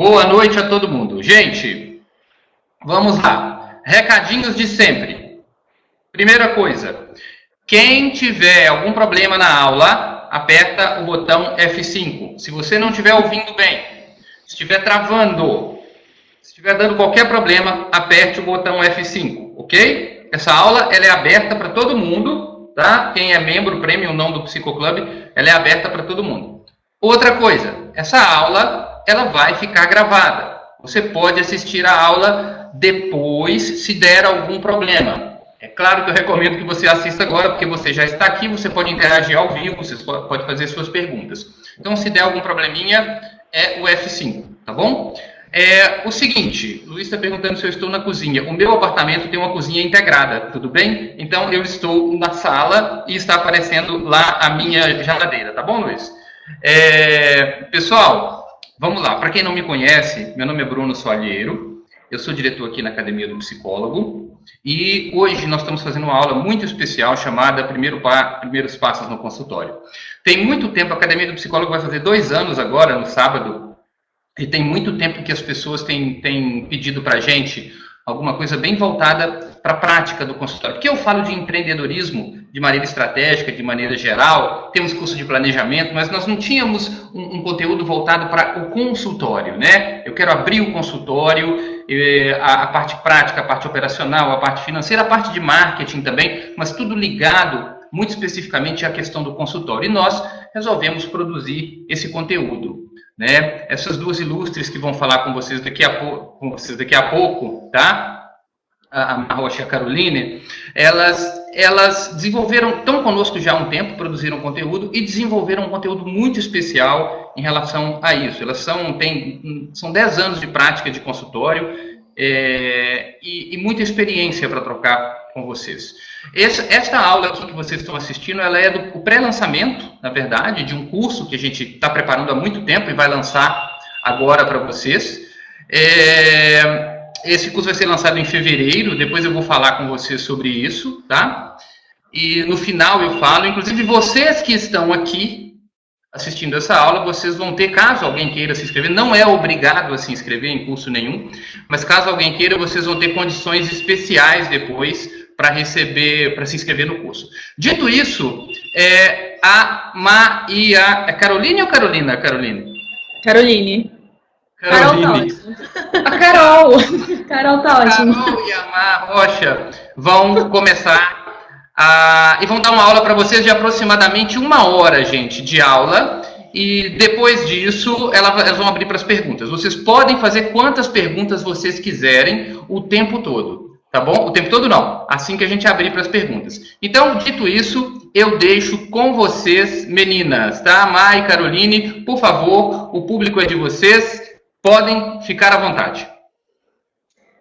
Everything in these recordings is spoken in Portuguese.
Boa noite a todo mundo. Gente, vamos lá. Recadinhos de sempre. Primeira coisa, quem tiver algum problema na aula, aperta o botão F5. Se você não estiver ouvindo bem, se estiver travando, se estiver dando qualquer problema, aperte o botão F5, ok? Essa aula ela é aberta para todo mundo, tá? Quem é membro premium não do Psicoclub, ela é aberta para todo mundo. Outra coisa, essa aula ela vai ficar gravada. Você pode assistir a aula depois, se der algum problema. É claro que eu recomendo que você assista agora, porque você já está aqui, você pode interagir ao vivo, você pode fazer suas perguntas. Então, se der algum probleminha, é o F5, tá bom? O seguinte, Luiz está perguntando se eu estou na cozinha. O meu apartamento tem uma cozinha integrada, tudo bem? Então, eu estou na sala e está aparecendo lá a minha geladeira, tá bom, Luiz? Pessoal, vamos lá. Para quem não me conhece, meu nome é Bruno Soalheiro, eu sou diretor aqui na Academia do Psicólogo e hoje nós estamos fazendo uma aula muito especial chamada Primeiros Passos no Consultório. Tem muito tempo, a Academia do Psicólogo vai fazer 2 anos agora, no sábado, e tem muito tempo que as pessoas têm pedido para a gente alguma coisa bem voltada para a prática do consultório. Porque eu falo de empreendedorismo de maneira estratégica, de maneira geral, temos curso de planejamento, mas nós não tínhamos um conteúdo voltado para o consultório, né? Eu quero abrir o consultório, a parte prática, a parte operacional, a parte financeira, a parte de marketing também, mas tudo ligado muito especificamente à questão do consultório. E nós resolvemos produzir esse conteúdo. Né? Essas duas ilustres que vão falar com vocês daqui a pouco, tá? A Rocha e a Caroline, elas estão conosco já há um tempo, produziram conteúdo e desenvolveram um conteúdo muito especial em relação a isso. Elas são 10 anos de prática de consultório e muita experiência para trocar com vocês. Esta aula aqui que vocês estão assistindo, ela é do pré-lançamento, na verdade, de um curso que a gente está preparando há muito tempo e vai lançar agora para vocês. Esse curso vai ser lançado em fevereiro, depois eu vou falar com vocês sobre isso, tá? E no final eu falo, inclusive vocês que estão aqui assistindo essa aula, vocês vão ter, caso alguém queira se inscrever, não é obrigado a se inscrever em curso nenhum, mas caso alguém queira, vocês vão ter condições especiais depois para se inscrever no curso. Dito isso, a Caroline ou Carolina? Caroline. Carol tá ótimo. A Carol. Carol tá ótimo. Carol e a Mar Rocha vão começar e vão dar uma aula para vocês de aproximadamente 1 hora, gente, de aula. E depois disso, elas vão abrir para as perguntas. Vocês podem fazer quantas perguntas vocês quiserem o tempo todo, tá bom? O tempo todo não, assim que a gente abrir para as perguntas. Então, dito isso, eu deixo com vocês, meninas, tá? Mar e Caroline, por favor, o público é de vocês. Podem ficar à vontade.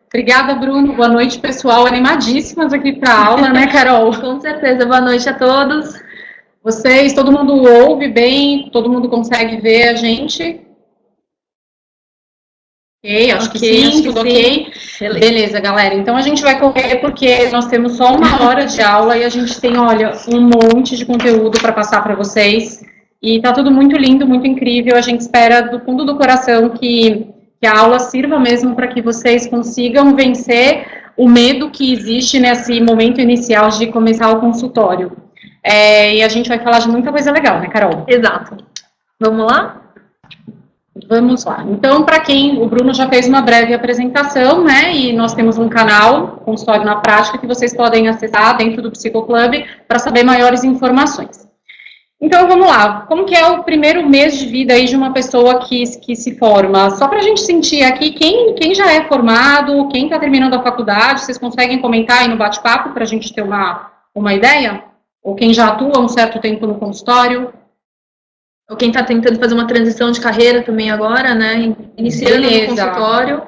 Obrigada, Bruno. Boa noite, pessoal. Animadíssimas aqui para a aula, né, Carol? Com certeza. Boa noite a todos. Vocês, todo mundo ouve bem? Todo mundo consegue ver a gente? Ok, acho que sim, tudo ok. Beleza, galera. Então, a gente vai correr porque nós temos só 1 hora de aula e a gente tem, olha, um monte de conteúdo para passar para vocês. E tá tudo muito lindo, muito incrível. A gente espera do fundo do coração que a aula sirva mesmo para que vocês consigam vencer o medo que existe nesse momento inicial de começar o consultório. E a gente vai falar de muita coisa legal, né, Carol? Exato. Vamos lá? Vamos lá. Então, para quem, o Bruno já fez uma breve apresentação, né, e nós temos um canal, Consultório na Prática, que vocês podem acessar dentro do Psicoclub para saber maiores informações. Então, vamos lá. Como que é o primeiro mês de vida aí de uma pessoa que se forma? Só para a gente sentir aqui, quem já é formado, quem está terminando a faculdade, vocês conseguem comentar aí no bate-papo para a gente ter uma ideia? Ou quem já atua um certo tempo no consultório? Ou quem está tentando fazer uma transição de carreira também agora, né? Iniciando no consultório.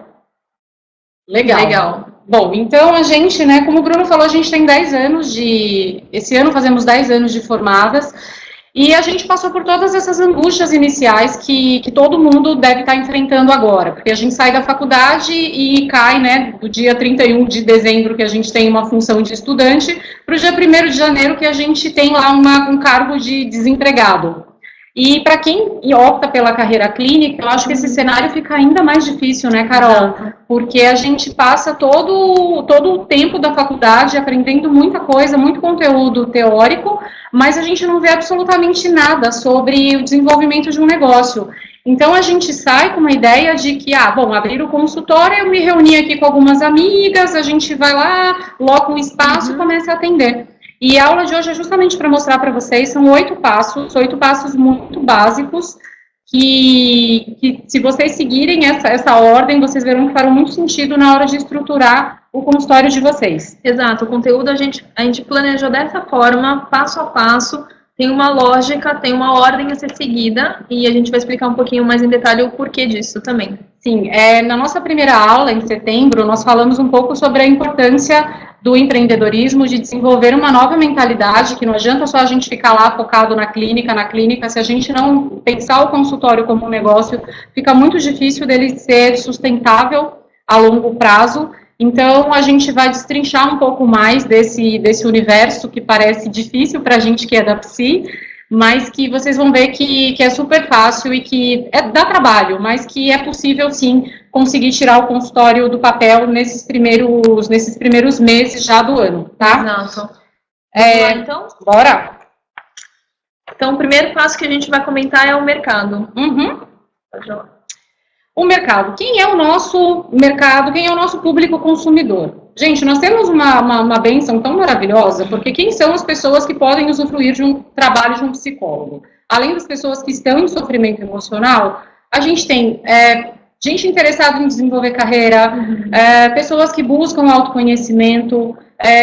Legal. Bom, então a gente, né, como o Bruno falou, a gente tem 10 anos esse ano fazemos 10 anos de formadas. E a gente passou por todas essas angústias iniciais que todo mundo deve estar enfrentando agora, porque a gente sai da faculdade e cai, né, do dia 31 de dezembro, que a gente tem uma função de estudante, para o dia 1º de janeiro, que a gente tem lá um cargo de desempregado. E para quem opta pela carreira clínica, eu acho que esse cenário fica ainda mais difícil, né, Carol? Porque a gente passa todo o tempo da faculdade aprendendo muita coisa, muito conteúdo teórico, mas a gente não vê absolutamente nada sobre o desenvolvimento de um negócio. Então, a gente sai com uma ideia de que, bom, abrir o consultório, eu me reuni aqui com algumas amigas, a gente vai lá, loca um espaço e começa a atender. E a aula de hoje é justamente para mostrar para vocês, são 8 passos muito básicos, que se vocês seguirem essa ordem, vocês verão que farão muito sentido na hora de estruturar o consultório de vocês. Exato, o conteúdo a gente planejou dessa forma, passo a passo, tem uma lógica, tem uma ordem a ser seguida, e a gente vai explicar um pouquinho mais em detalhe o porquê disso também. Sim, na nossa primeira aula, em setembro, nós falamos um pouco sobre a importância do empreendedorismo, de desenvolver uma nova mentalidade, que não adianta só a gente ficar lá focado na clínica, se a gente não pensar o consultório como um negócio, fica muito difícil dele ser sustentável a longo prazo. Então, a gente vai destrinchar um pouco mais desse universo que parece difícil para a gente que é da psi, mas que vocês vão ver que é super fácil e que dá trabalho, mas que é possível, sim, conseguir tirar o consultório do papel nesses primeiros meses já do ano, tá? Exato. Vamos lá, então? Bora! Então, o primeiro passo que a gente vai comentar é o mercado. O mercado. Quem é o nosso mercado? Quem é o nosso público consumidor? Gente, nós temos uma bênção tão maravilhosa, porque quem são as pessoas que podem usufruir de um trabalho de um psicólogo? Além das pessoas que estão em sofrimento emocional, a gente tem gente interessada em desenvolver carreira, pessoas que buscam autoconhecimento,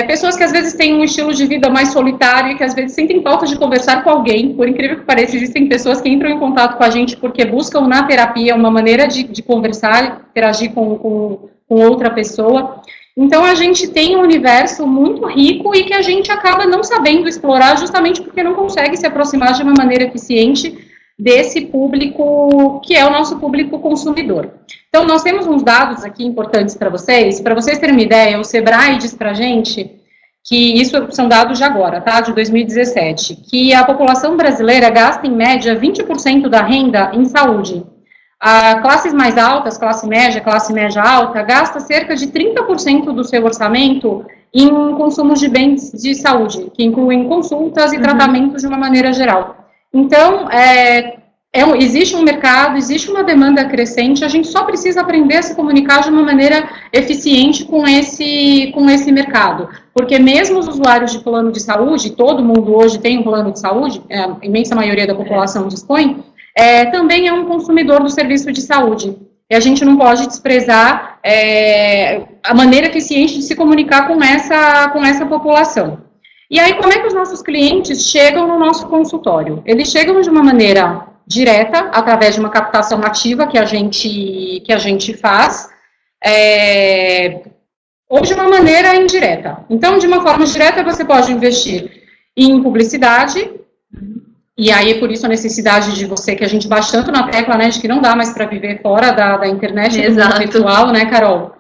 pessoas que às vezes têm um estilo de vida mais solitário e que às vezes sentem falta de conversar com alguém. Por incrível que pareça, existem pessoas que entram em contato com a gente porque buscam na terapia uma maneira de conversar, interagir com outra pessoa. Então, a gente tem um universo muito rico e que a gente acaba não sabendo explorar justamente porque não consegue se aproximar de uma maneira eficiente desse público que é o nosso público consumidor. Então, nós temos uns dados aqui importantes para vocês terem uma ideia. O Sebrae diz para a gente que, isso são dados de agora, tá, de 2017, que a população brasileira gasta em média 20% da renda em saúde. Classes mais altas, classe média alta, gasta cerca de 30% do seu orçamento em consumos de bens de saúde, que incluem consultas e tratamentos de uma maneira geral. Então, existe um mercado, existe uma demanda crescente, a gente só precisa aprender a se comunicar de uma maneira eficiente com esse mercado. Porque mesmo os usuários de plano de saúde, todo mundo hoje tem um plano de saúde, a imensa maioria da população dispõe, também é um consumidor do serviço de saúde. E a gente não pode desprezar a maneira eficiente de se comunicar com essa população. E aí, como é que os nossos clientes chegam no nosso consultório? Eles chegam de uma maneira direta, através de uma captação ativa que a gente faz, ou de uma maneira indireta. Então, de uma forma direta, você pode investir em publicidade. E aí, por isso, a necessidade de você, que a gente bate tanto na tecla, né, de que não dá mais para viver fora da internet, do mundo virtual, né, Carol?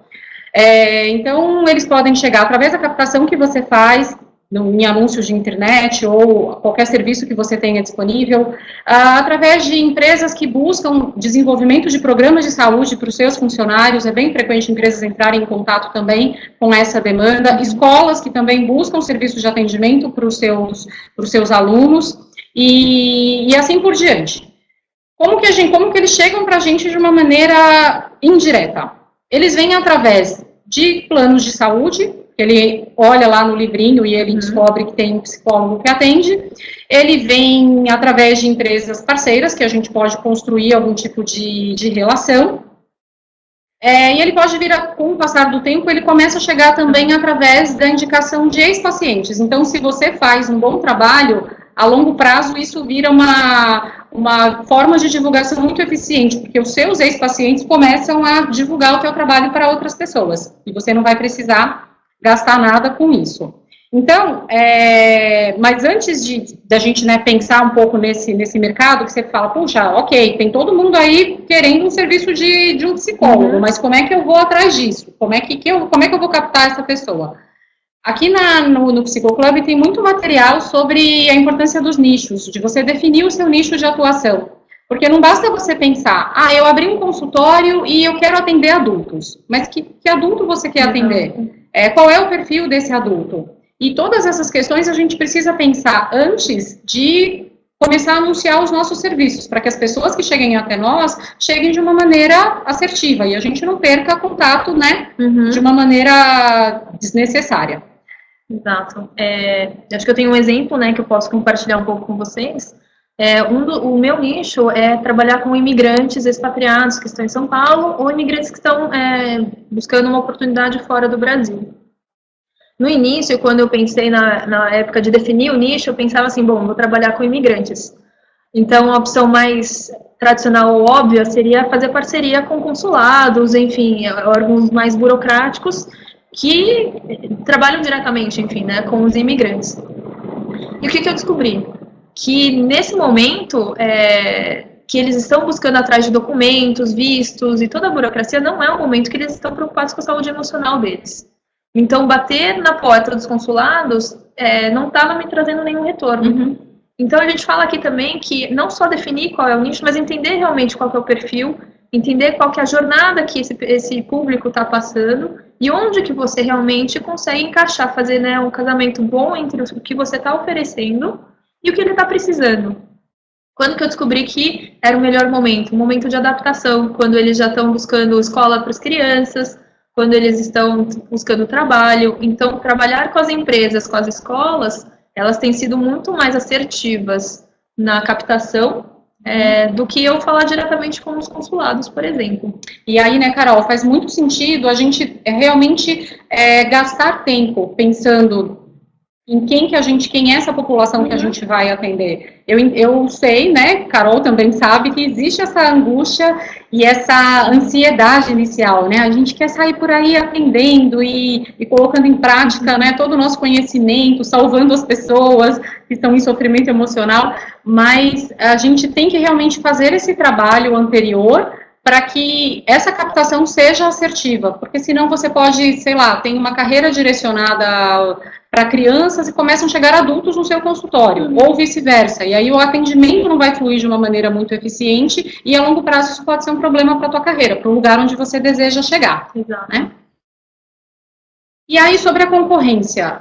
Então, eles podem chegar através da captação que você faz em anúncios de internet ou qualquer serviço que você tenha disponível, através de empresas que buscam desenvolvimento de programas de saúde para os seus funcionários. É bem frequente empresas entrarem em contato também com essa demanda, escolas que também buscam serviços de atendimento para os seus alunos, e assim por diante. Como que eles chegam para a gente de uma maneira indireta? Eles vêm através de planos de saúde. Ele olha lá no livrinho e ele descobre que tem um psicólogo que atende. Ele vem através de empresas parceiras, que a gente pode construir algum tipo de relação. E ele pode vir, com o passar do tempo, ele começa a chegar também através da indicação de ex-pacientes. Então, se você faz um bom trabalho, a longo prazo isso vira uma forma de divulgação muito eficiente, porque os seus ex-pacientes começam a divulgar o teu trabalho para outras pessoas. E você não vai precisar gastar nada com isso. Então, mas antes da gente, né, pensar um pouco nesse mercado, que você fala, puxa, ok, tem todo mundo aí querendo um serviço de um psicólogo, mas como é que eu vou atrás disso? Como é que eu vou captar essa pessoa? Aqui no Psicoclub tem muito material sobre a importância dos nichos, de você definir o seu nicho de atuação. Porque não basta você pensar, eu abri um consultório e eu quero atender adultos. Mas que adulto você quer atender? Qual é o perfil desse adulto? E todas essas questões a gente precisa pensar antes de começar a anunciar os nossos serviços, para que as pessoas que cheguem até nós, cheguem de uma maneira assertiva, e a gente não perca contato, né, de uma maneira desnecessária. Exato. Acho que eu tenho um exemplo, né, que eu posso compartilhar um pouco com vocês. O meu nicho é trabalhar com imigrantes expatriados que estão em São Paulo, ou imigrantes que estão buscando uma oportunidade fora do Brasil. No início, quando eu pensei na época de definir o nicho, eu pensava assim, bom, vou trabalhar com imigrantes. Então, a opção mais tradicional ou óbvia seria fazer parceria com consulados, enfim, órgãos mais burocráticos que trabalham diretamente, enfim, né, com os imigrantes. E o que eu descobri? Que nesse momento, que eles estão buscando atrás de documentos, vistos e toda a burocracia, não é o momento que eles estão preocupados com a saúde emocional deles. Então, bater na porta dos consulados não estava me trazendo nenhum retorno. Então, a gente fala aqui também que não só definir qual é o nicho, mas entender realmente qual que é o perfil, entender qual que é a jornada que esse público está passando e onde que você realmente consegue encaixar, fazer, né, um casamento bom entre o que você está oferecendo e o que ele está precisando. Quando que eu descobri que era o melhor momento? Um momento de adaptação, quando eles já estão buscando escola para as crianças, quando eles estão buscando trabalho. Então, trabalhar com as empresas, com as escolas, elas têm sido muito mais assertivas na captação do que eu falar diretamente com os consulados, por exemplo. E aí, né, Carol, faz muito sentido a gente realmente gastar tempo pensando em quem é essa população que a gente vai atender. Eu sei, né, Carol também sabe, que existe essa angústia e essa ansiedade inicial, né, a gente quer sair por aí atendendo e colocando em prática, né, todo o nosso conhecimento, salvando as pessoas que estão em sofrimento emocional, mas a gente tem que realmente fazer esse trabalho anterior para que essa captação seja assertiva, porque senão você pode, sei lá, tem uma carreira direcionada para crianças e começam a chegar adultos no seu consultório, ou vice-versa, e aí o atendimento não vai fluir de uma maneira muito eficiente e a longo prazo isso pode ser um problema para a tua carreira, para o lugar onde você deseja chegar. Exato. Né? E aí, sobre a concorrência,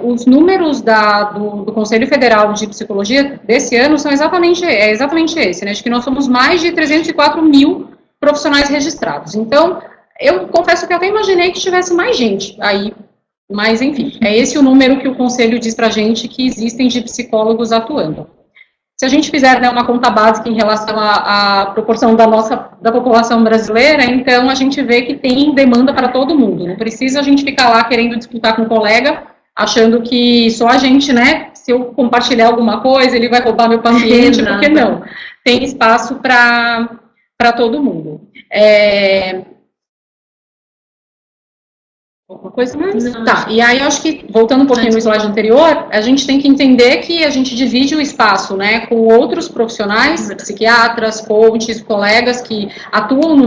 os números do Conselho Federal de Psicologia desse ano são exatamente esse, né? De que nós somos mais de 304 mil profissionais registrados. Então, eu confesso que eu até imaginei que tivesse mais gente aí, mas enfim, é esse o número que o Conselho diz pra gente que existem de psicólogos atuando. Se a gente fizer, né, uma conta básica em relação à proporção da população brasileira, então a gente vê que tem demanda para todo mundo. Não precisa a gente ficar lá querendo disputar com um colega, achando que só a gente, né, se eu compartilhar alguma coisa, ele vai roubar meu paciente, porque não. Tem espaço para todo mundo. Alguma coisa mais? Não, tá, e aí eu acho que, voltando um pouquinho no slide anterior, a gente tem que entender que a gente divide o espaço, né, com outros profissionais, psiquiatras, coaches, colegas que atuam no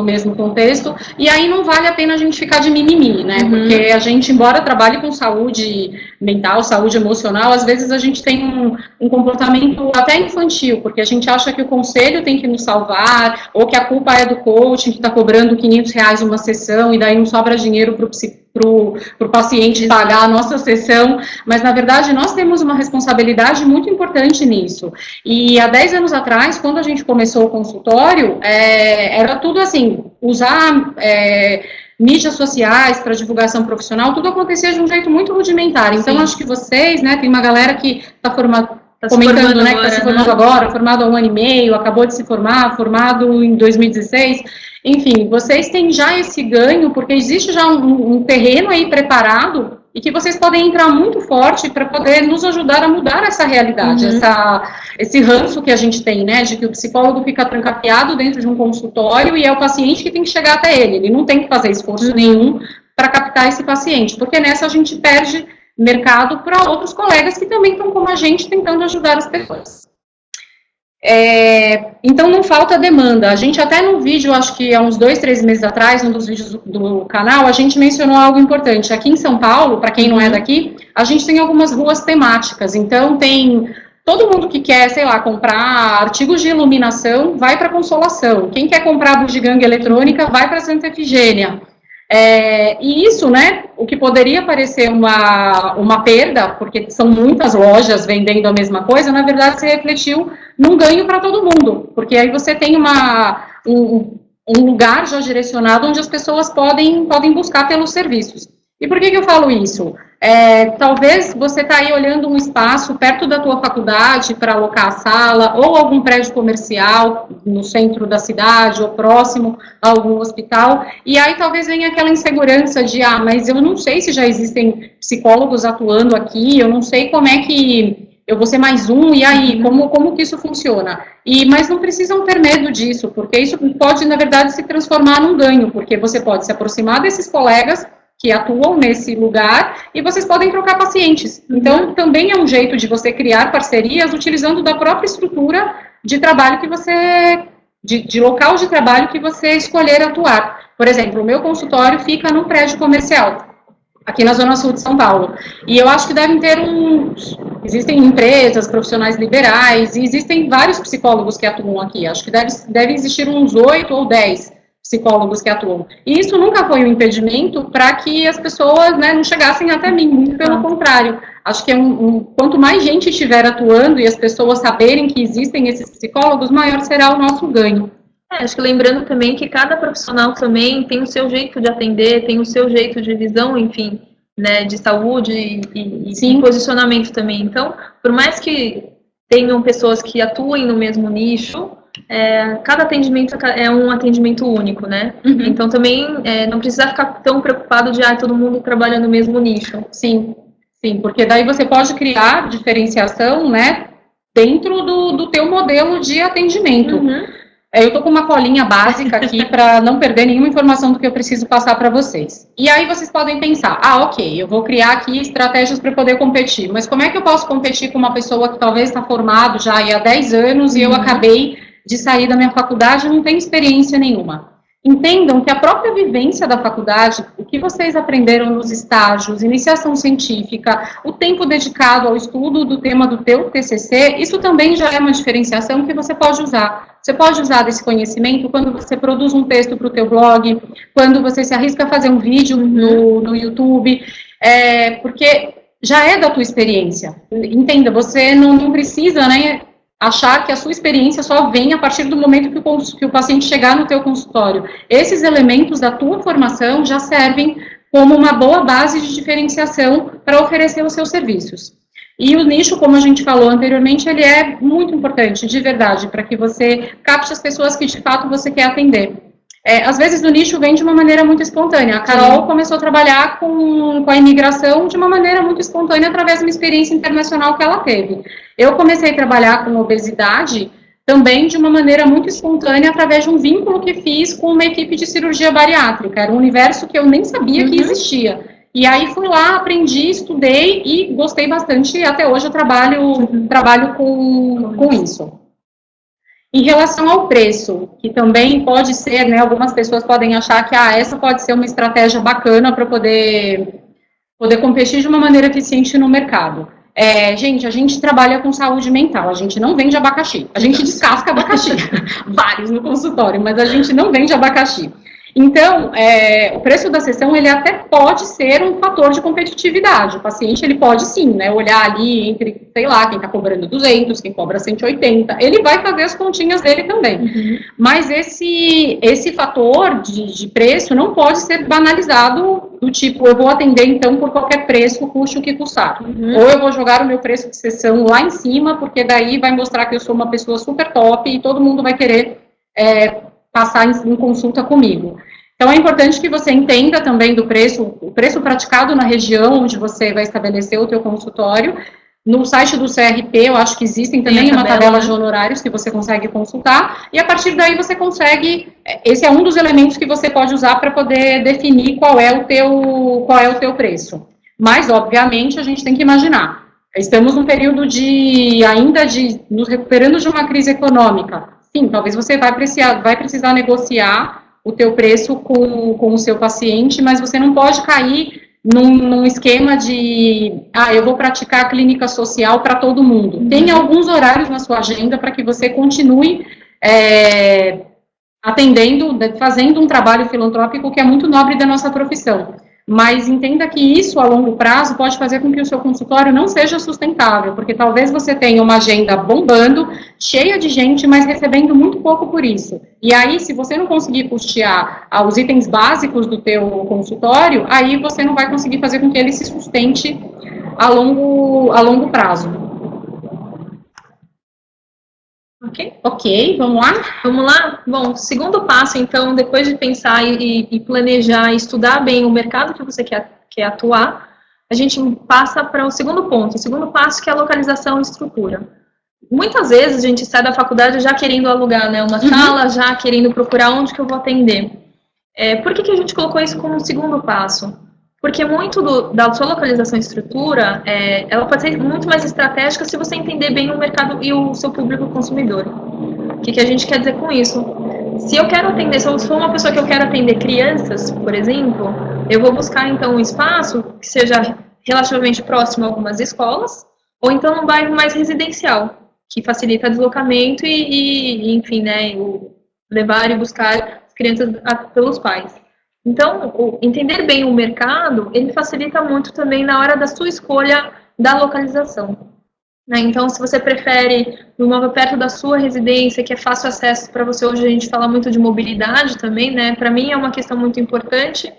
mesmo contexto, e aí não vale a pena a gente ficar de mimimi, né, porque a gente, embora trabalhe com saúde mental, saúde emocional, às vezes a gente tem um comportamento até infantil, porque a gente acha que o conselho tem que nos salvar, ou que a culpa é do coaching que está cobrando R$500 uma sessão, e daí não sobra dinheiro para o paciente pagar a nossa sessão, mas na verdade nós temos uma responsabilidade muito importante nisso. E há 10 anos atrás, quando a gente começou o consultório, era tudo assim, usar mídias sociais para divulgação profissional, tudo acontecia de um jeito muito rudimentar. Então, acho que vocês, né, tem uma galera que está comentando, né, que está se formando agora, formado há 1 ano e meio, acabou de se formar, formado em 2016, enfim, vocês têm já esse ganho, porque existe já um terreno aí preparado, e que vocês podem entrar muito forte para poder nos ajudar a mudar essa realidade, esse ranço que a gente tem, né, de que o psicólogo fica trancafiado dentro de um consultório e é o paciente que tem que chegar até ele não tem que fazer esforço nenhum para captar esse paciente, porque nessa a gente perde mercado para outros colegas que também estão como a gente tentando ajudar as pessoas. Então não falta demanda. A gente até no vídeo, acho que há uns 2, 3 meses atrás, um dos vídeos do canal, a gente mencionou algo importante. Aqui em São Paulo, para quem não é daqui, a gente tem algumas ruas temáticas. Então tem todo mundo que quer, sei lá, comprar artigos de iluminação, vai para Consolação. Quem quer comprar bugiganga eletrônica, vai para Santa Efigênia. E isso, né, o que poderia parecer uma perda, porque são muitas lojas vendendo a mesma coisa, na verdade se refletiu num ganho para todo mundo, porque aí você tem um lugar já direcionado onde as pessoas podem buscar pelos serviços. E por que eu falo isso? Talvez você está aí olhando um espaço perto da tua faculdade para alocar a sala, ou algum prédio comercial no centro da cidade, ou próximo a algum hospital, e aí talvez venha aquela insegurança de, mas eu não sei se já existem psicólogos atuando aqui, eu não sei como é que eu vou ser mais um, e aí, como que isso funciona? Mas não precisam ter medo disso, porque isso pode, na verdade, se transformar num ganho, porque você pode se aproximar desses colegas que atuam nesse lugar, e vocês podem trocar pacientes. Então, também é um jeito de você criar parcerias utilizando da própria estrutura de trabalho que você, de local de trabalho que você escolher atuar. Por exemplo, o meu consultório fica num prédio comercial, aqui na Zona Sul de São Paulo. E eu acho que devem ter existem empresas, profissionais liberais, e existem vários psicólogos que atuam aqui. Acho que deve existir uns 8 ou 10 psicólogos que atuam. E isso nunca foi um impedimento para que as pessoas, né, não chegassem até mim, muito pelo contrário. Acho que quanto mais gente estiver atuando e as pessoas saberem que existem esses psicólogos, maior será o nosso ganho. Acho que lembrando também que cada profissional também tem o seu jeito de atender, tem o seu jeito de visão, enfim, né, de saúde e posicionamento também. Então, por mais que tenham pessoas que atuem no mesmo nicho, cada atendimento é um atendimento único, né? Então também não precisa ficar tão preocupado de todo mundo trabalha no mesmo nicho. Sim, porque daí você pode criar diferenciação, né, dentro do teu modelo de atendimento. Eu tô com uma colinha básica aqui para não perder nenhuma informação do que eu preciso passar para vocês. E aí vocês podem pensar, ok, eu vou criar aqui estratégias para poder competir, mas como é que eu posso competir com uma pessoa que talvez está formado já há 10 anos e eu acabei de sair da minha faculdade e não tenho experiência nenhuma? Entendam que a própria vivência da faculdade, o que vocês aprenderam nos estágios, iniciação científica, o tempo dedicado ao estudo do tema do teu TCC, isso também já é uma diferenciação que você pode usar. Você pode usar desse conhecimento quando você produz um texto para o teu blog, quando você se arrisca a fazer um vídeo no YouTube, porque já é da tua experiência. Entenda, você não precisa, né, achar que a sua experiência só vem a partir do momento que o paciente chegar no teu consultório. Esses elementos da tua formação já servem como uma boa base de diferenciação para oferecer os seus serviços. E o nicho, como a gente falou anteriormente, ele é muito importante, de verdade, para que você capte as pessoas que de fato você quer atender. Às vezes o nicho vem de uma maneira muito espontânea. A Carol começou a trabalhar com a imigração de uma maneira muito espontânea através de uma experiência internacional que ela teve. Eu comecei a trabalhar com obesidade também de uma maneira muito espontânea através de um vínculo que fiz com uma equipe de cirurgia bariátrica. Era um universo que eu nem sabia que existia. E aí fui lá, aprendi, estudei e gostei bastante e até hoje eu trabalho com isso. Em relação ao preço, que também pode ser, né, algumas pessoas podem achar que essa pode ser uma estratégia bacana para poder competir de uma maneira eficiente no mercado. Gente, a gente trabalha com saúde mental, a gente não vende abacaxi, a gente descasca abacaxi, vários no consultório, mas a gente não vende abacaxi. Então, o preço da sessão, ele até pode ser um fator de competitividade. O paciente, ele pode sim, né, olhar ali entre, sei lá, quem está cobrando 200, quem cobra 180, ele vai fazer as continhas dele também. Mas esse fator de preço não pode ser banalizado do tipo, eu vou atender então por qualquer preço, custe o que custar. Ou eu vou jogar o meu preço de sessão lá em cima, porque daí vai mostrar que eu sou uma pessoa super top e todo mundo vai querer passar em consulta comigo. Então, é importante que você entenda também o preço praticado na região onde você vai estabelecer o teu consultório. No site do CRP, eu acho que existem também uma tabela de honorários que você consegue consultar, e a partir daí você consegue, esse é um dos elementos que você pode usar para poder definir qual é o teu preço. Mas, obviamente, a gente tem que imaginar, Estamos num período ainda de nos recuperando de uma crise econômica. Sim, talvez você vai precisar negociar o teu preço com o seu paciente, mas você não pode cair num esquema de, eu vou praticar a clínica social para todo mundo. Tem alguns horários na sua agenda para que você continue atendendo, fazendo um trabalho filantrópico que é muito nobre da nossa profissão. Mas entenda que isso, a longo prazo, pode fazer com que o seu consultório não seja sustentável, porque talvez você tenha uma agenda bombando, cheia de gente, mas recebendo muito pouco por isso. E aí, se você não conseguir custear os itens básicos do teu consultório, aí você não vai conseguir fazer com que ele se sustente a longo prazo. Ok, vamos lá? Vamos lá? Bom, segundo passo, então, depois de pensar e planejar e estudar bem o mercado que você quer atuar, a gente passa para o segundo ponto. O segundo passo, que é a localização e estrutura. Muitas vezes a gente sai da faculdade já querendo alugar, né, uma sala, já querendo procurar onde que eu vou atender. Por que a gente colocou isso como segundo passo? Porque muito da sua localização e estrutura, ela pode ser muito mais estratégica se você entender bem o mercado e o seu público consumidor. O que a gente quer dizer com isso? Se eu quero atender, se eu sou uma pessoa que eu quero atender crianças, por exemplo, eu vou buscar então um espaço que seja relativamente próximo a algumas escolas, ou então num bairro mais residencial, que facilita deslocamento e enfim, né, levar e buscar as crianças pelos pais. Então, entender bem o mercado, ele facilita muito também na hora da sua escolha da localização. Então, se você prefere um imóvel perto da sua residência, que é fácil acesso para você, hoje a gente fala muito de mobilidade também, né? Para mim é uma questão muito importante.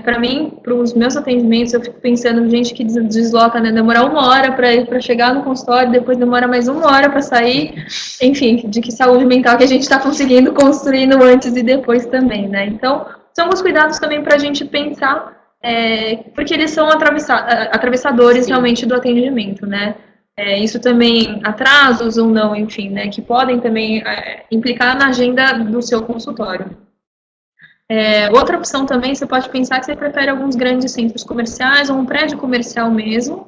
Para mim, para os meus atendimentos, eu fico pensando, gente que desloca, né? Demora 1 hora para chegar no consultório, depois demora mais 1 hora para sair. Enfim, de que saúde mental que a gente está conseguindo construir no antes e depois também, né? Então, são alguns cuidados também para a gente pensar, porque eles são atravessadores Sim. realmente do atendimento, né? Isso também, atrasos ou não, enfim, né? Que podem também implicar na agenda do seu consultório. Outra opção também, você pode pensar que você prefere alguns grandes centros comerciais ou um prédio comercial mesmo,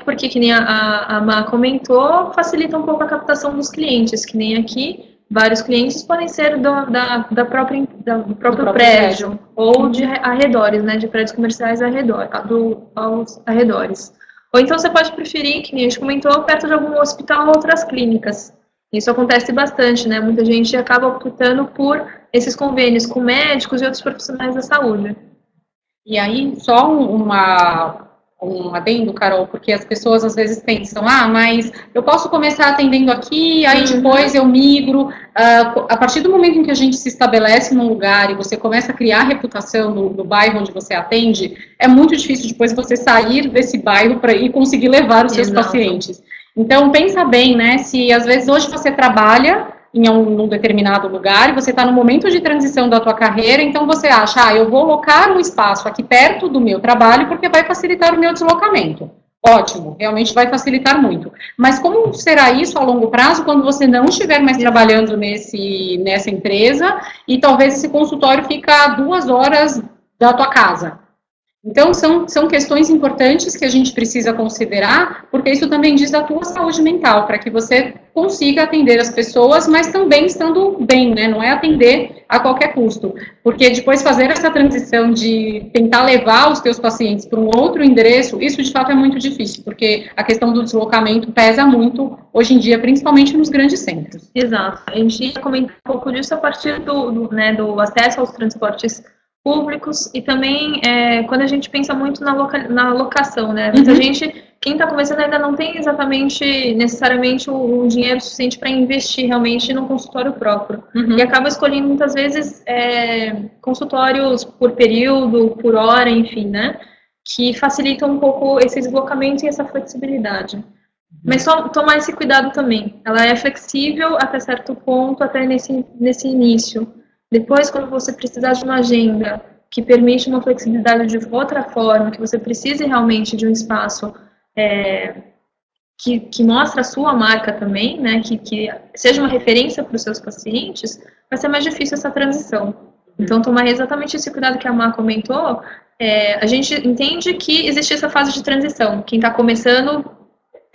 porque, que nem a Má comentou, facilita um pouco a captação dos clientes, que nem aqui. Vários clientes podem ser do próprio prédio ou de arredores, né, de prédios comerciais aos arredores. Ou então você pode preferir, que nem a gente comentou, perto de algum hospital ou outras clínicas. Isso acontece bastante, né? Muita gente acaba optando por esses convênios com médicos e outros profissionais da saúde. E aí, só um adendo, Carol, porque as pessoas às vezes pensam, mas eu posso começar atendendo aqui, aí depois eu migro. A partir do momento em que a gente se estabelece num lugar e você começa a criar reputação no bairro onde você atende, é muito difícil depois você sair desse bairro para ir conseguir levar os seus pacientes. Então, pensa bem, né, se às vezes hoje você trabalha em um determinado lugar, e você está no momento de transição da tua carreira, então você acha, eu vou alocar um espaço aqui perto do meu trabalho, porque vai facilitar o meu deslocamento. Ótimo, realmente vai facilitar muito. Mas como será isso a longo prazo, quando você não estiver mais trabalhando nessa empresa, e talvez esse consultório fica a 2 horas da tua casa? Então, são questões importantes que a gente precisa considerar, porque isso também diz da tua saúde mental, para que você consiga atender as pessoas, mas também estando bem, né? Não é atender a qualquer custo. Porque depois fazer essa transição de tentar levar os teus pacientes para um outro endereço, isso de fato é muito difícil, porque a questão do deslocamento pesa muito hoje em dia, principalmente nos grandes centros. Exato. A gente ia comentar um pouco disso a partir do acesso aos transportes públicos e também quando a gente pensa muito na locação, né? Muita gente, quem está começando ainda não tem necessariamente um dinheiro suficiente para investir realmente no consultório próprio. E acaba escolhendo muitas vezes consultórios por período, por hora, enfim, né? Que facilitam um pouco esse deslocamento e essa flexibilidade. Mas só tomar esse cuidado também. Ela é flexível até certo ponto, até nesse início. Depois, quando você precisar de uma agenda que permite uma flexibilidade de outra forma, que você precise realmente de um espaço que mostre a sua marca também, né, que seja uma referência para os seus pacientes, vai ser mais difícil essa transição. Então, tomar exatamente esse cuidado que a Má comentou, a gente entende que existe essa fase de transição. Quem está começando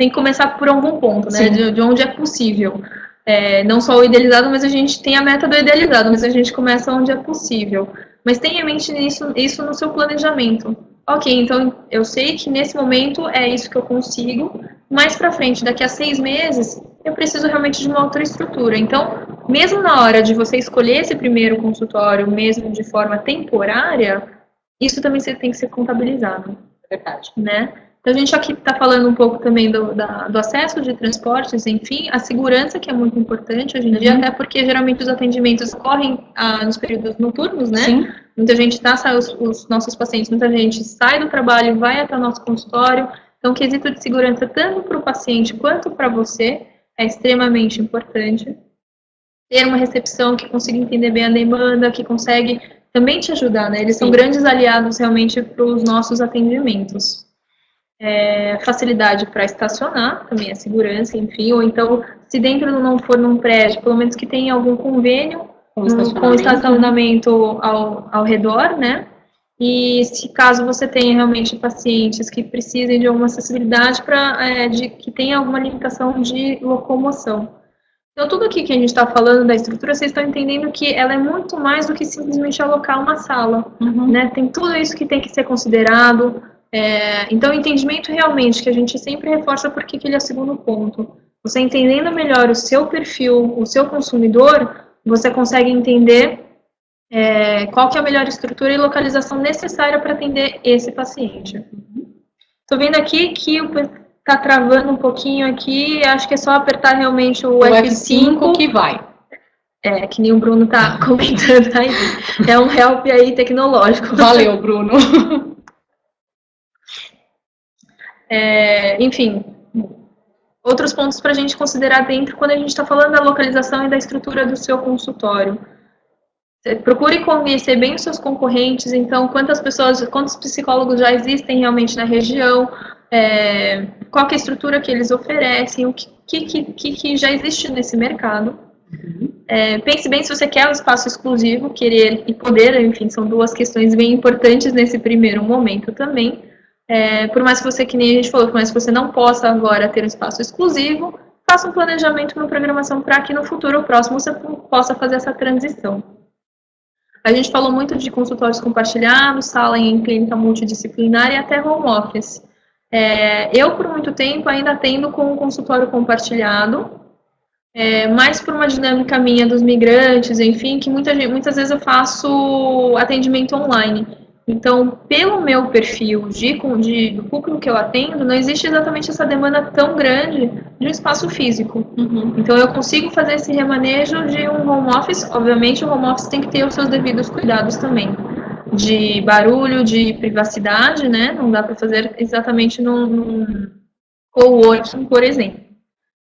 tem que começar por algum ponto, né? Sim. De onde é possível. Não só o idealizado, mas a gente tem a meta do idealizado, mas a gente começa onde é possível. Mas tenha em mente isso no seu planejamento. Ok, então eu sei que nesse momento é isso que eu consigo, mais para frente, daqui a 6 meses, eu preciso realmente de uma outra estrutura. Então, mesmo na hora de você escolher esse primeiro consultório, mesmo de forma temporária, isso também tem que ser contabilizado. Verdade. Né? Então, a gente aqui está falando um pouco também do acesso de transportes, enfim, a segurança, que é muito importante hoje em dia, até porque geralmente os atendimentos ocorrem nos períodos noturnos, né? Sim. Muita gente os nossos pacientes, muita gente sai do trabalho, vai até o nosso consultório. Então, o quesito de segurança, tanto para o paciente quanto para você, é extremamente importante. Ter uma recepção que consiga entender bem a demanda, que consegue também te ajudar, né? Eles são grandes aliados realmente para os nossos atendimentos. Facilidade para estacionar, também a segurança, enfim, ou então, se dentro não for num prédio, pelo menos que tenha algum convênio com estacionamento ao redor, né? E se caso você tenha realmente pacientes que precisem de alguma acessibilidade que tenha alguma limitação de locomoção. Então, tudo aqui que a gente está falando da estrutura, vocês estão entendendo que ela é muito mais do que simplesmente alocar uma sala, né? Tem tudo isso que tem que ser considerado. Então, o entendimento realmente, que a gente sempre reforça porque ele é o segundo ponto. Você entendendo melhor o seu perfil, o seu consumidor, você consegue entender qual que é a melhor estrutura e localização necessária para atender esse paciente. Estou vendo aqui que está travando um pouquinho aqui, acho que é só apertar realmente o F5 que vai. Que nem o Bruno está comentando aí. É um help aí tecnológico. Valeu, Bruno. Enfim, outros pontos para a gente considerar dentro quando a gente está falando da localização e da estrutura do seu consultório. Procure conhecer bem os seus concorrentes, então quantos psicólogos já existem realmente na região, qual que é a estrutura que eles oferecem, o que já existe nesse mercado. Pense bem se você quer um espaço exclusivo, querer e poder, enfim, são duas questões bem importantes nesse primeiro momento também. Por mais que você, que nem a gente falou, por mais que você não possa agora ter um espaço exclusivo, faça um planejamento, uma programação para que no futuro próximo você possa fazer essa transição. A gente falou muito de consultórios compartilhados, sala em clínica multidisciplinar e até home office. Eu, por muito tempo, ainda atendo com um consultório compartilhado, mais por uma dinâmica minha dos migrantes, enfim, que muitas vezes eu faço atendimento online. Então, pelo meu perfil do público que eu atendo, não existe exatamente essa demanda tão grande de um espaço físico. Então, eu consigo fazer esse remanejo de um home office. Obviamente, o home office tem que ter os seus devidos cuidados também. De barulho, de privacidade, né? Não dá para fazer exatamente num coworking, por exemplo.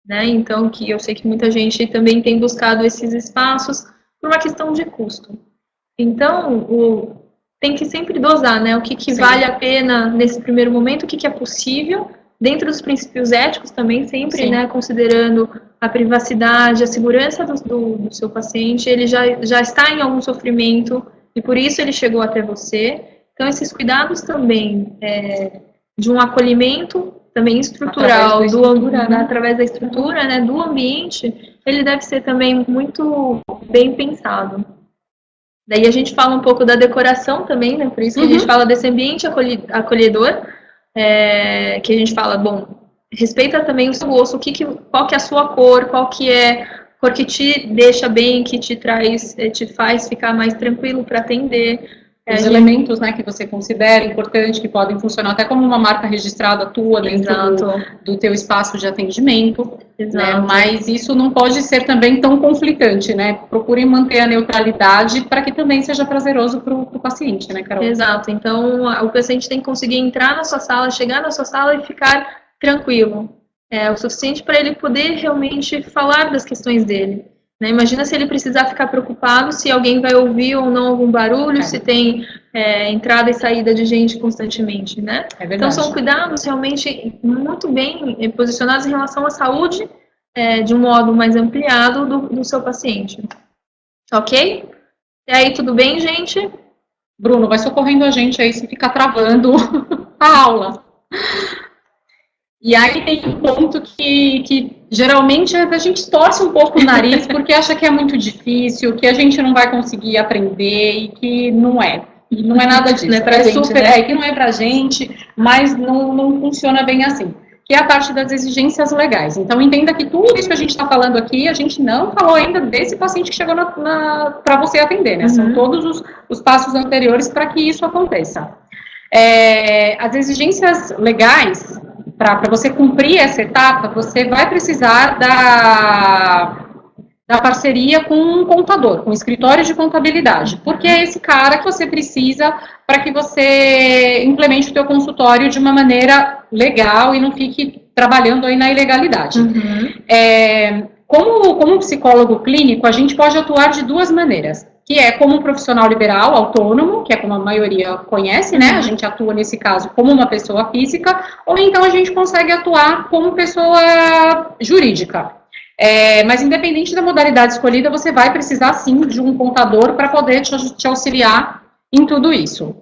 Né? Então, que eu sei que muita gente também tem buscado esses espaços por uma questão de custo. Então, tem que sempre dosar, né? O que vale a pena nesse primeiro momento, o que é possível, dentro dos princípios éticos também, sempre, né? Considerando a privacidade, a segurança do seu paciente, ele já está em algum sofrimento e por isso ele chegou até você. Então, esses cuidados também de um acolhimento também estrutural, através da estrutura, né, do ambiente, ele deve ser também muito bem pensado. Daí a gente fala um pouco da decoração também, né, por isso que a gente fala desse ambiente acolhedor, que a gente fala, bom, respeita também o seu gosto, qual que é a sua cor, qual que é a cor que te deixa bem, que te faz ficar mais tranquilo para atender. Os elementos, né, que você considera importante, que podem funcionar até como uma marca registrada tua dentro do teu espaço de atendimento, né, mas isso não pode ser também tão conflitante, né? Procurem manter a neutralidade para que também seja prazeroso para o paciente, né, Carol? Exato, então o paciente tem que conseguir entrar na sua sala, chegar na sua sala e ficar tranquilo. É o suficiente para ele poder realmente falar das questões dele. Né? Imagina se ele precisar ficar preocupado se alguém vai ouvir ou não algum barulho, se tem entrada e saída de gente constantemente, né? Então são cuidados realmente muito bem posicionados em relação à saúde de um modo mais ampliado do seu paciente. Ok? E aí, tudo bem, gente? Bruno, vai socorrendo a gente aí se ficar travando a aula. E aí tem um ponto que geralmente a gente torce um pouco o nariz porque acha que é muito difícil, que a gente não vai conseguir aprender e que não é. E não é nada disso. Não é pra gente, super, né? que não é pra gente, mas não funciona bem assim. Que é a parte das exigências legais. Então, entenda que tudo isso que a gente está falando aqui, a gente não falou ainda desse paciente que chegou para você atender, né? São todos os passos anteriores para que isso aconteça. As exigências legais, para você cumprir essa etapa, você vai precisar da parceria com um contador, com um escritório de contabilidade, porque é esse cara que você precisa para que você implemente o teu consultório de uma maneira legal e não fique trabalhando aí na ilegalidade. Como psicólogo clínico, a gente pode atuar de duas maneiras, que é como um profissional liberal, autônomo, que é como a maioria conhece, né? A gente atua, nesse caso, como uma pessoa física, ou então a gente consegue atuar como pessoa jurídica. Mas independente da modalidade escolhida, você vai precisar sim de um contador para poder te auxiliar em tudo isso.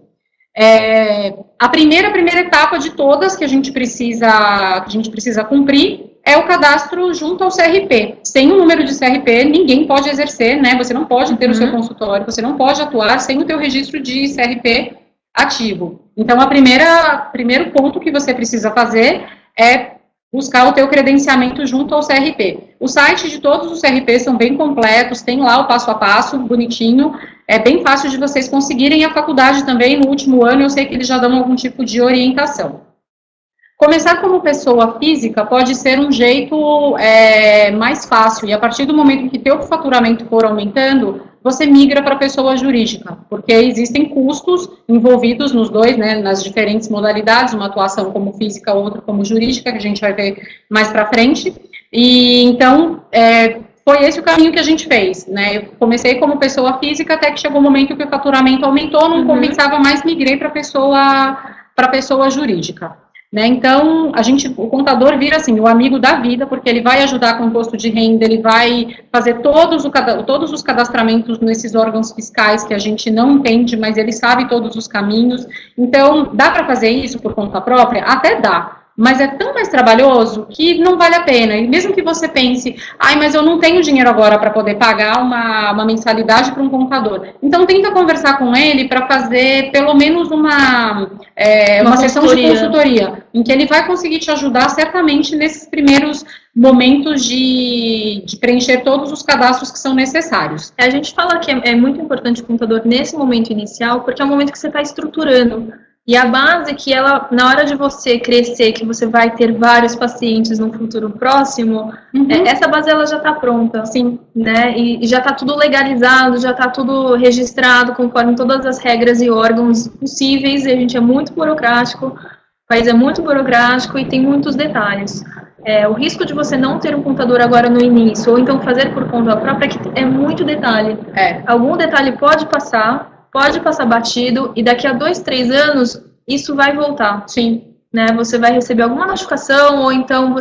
A primeira etapa de todas que a gente precisa cumprir é o cadastro junto ao CRP. Sem o número de CRP, ninguém pode exercer, né? Você não pode ter o seu consultório, você não pode atuar sem o teu registro de CRP ativo. Então, primeiro ponto que você precisa fazer é buscar o teu credenciamento junto ao CRP. O site de todos os CRPs são bem completos, tem lá o passo a passo, bonitinho, é bem fácil de vocês conseguirem. A faculdade também, no último ano, eu sei que eles já dão algum tipo de orientação. Começar como pessoa física pode ser um jeito mais fácil, e a partir do momento em que teu faturamento for aumentando, você migra para pessoa jurídica, porque existem custos envolvidos nos dois, né, nas diferentes modalidades, uma atuação como física, outra como jurídica, que a gente vai ver mais para frente. E então, foi esse o caminho que a gente fez, né? Eu comecei como pessoa física, até que chegou o momento que o faturamento aumentou, não compensava mais, migrei para pessoa jurídica. Né? Então, o contador vira assim, o amigo da vida, porque ele vai ajudar com o imposto de renda, ele vai fazer todos os cadastramentos nesses órgãos fiscais que a gente não entende, mas ele sabe todos os caminhos. Então, dá para fazer isso por conta própria? Até dá. Mas é tão mais trabalhoso que não vale a pena. E mesmo que você pense, mas eu não tenho dinheiro agora para poder pagar uma mensalidade para um contador. Então, tenta conversar com ele para fazer pelo menos uma sessão de consultoria, em que ele vai conseguir te ajudar certamente nesses primeiros momentos de preencher todos os cadastros que são necessários. A gente fala que é muito importante o contador nesse momento inicial, porque é o momento que você está estruturando. E a base que ela, na hora de você crescer, que você vai ter vários pacientes no futuro próximo, essa base ela já está pronta. Sim. Né? E já está tudo legalizado, já está tudo registrado conforme todas as regras e órgãos possíveis. E a gente é muito burocrático, o país é muito burocrático e tem muitos detalhes. O risco de você não ter um contador agora no início, ou então fazer por conta própria, é muito detalhe. Algum detalhe pode passar batido, e daqui a 2, 3 anos, isso vai voltar. Sim. Né? Você vai receber alguma notificação, ou então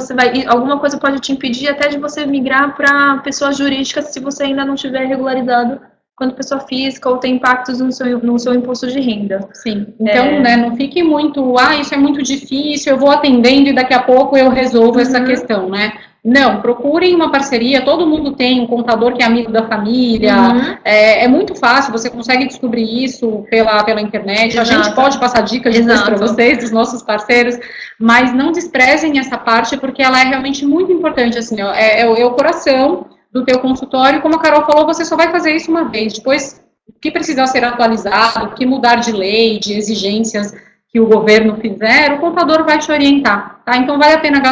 alguma coisa pode te impedir até de você migrar para pessoa jurídica, se você ainda não tiver regularizado quanto pessoa física, ou tem impactos no seu imposto de renda. Sim. Então, né, não fique muito, isso é muito difícil, eu vou atendendo e daqui a pouco eu resolvo essa questão, né? Não, procurem uma parceria, todo mundo tem um contador que é amigo da família, é muito fácil, você consegue descobrir isso pela internet. Exato. A gente pode passar dicas depois para vocês, dos nossos parceiros, mas não desprezem essa parte, porque ela é realmente muito importante, assim, é o coração do teu consultório. Como a Carol falou, você só vai fazer isso uma vez, depois o que precisar ser atualizado, o que mudar de lei, de exigências que o governo fizer, o contador vai te orientar, tá? Então, vale a pena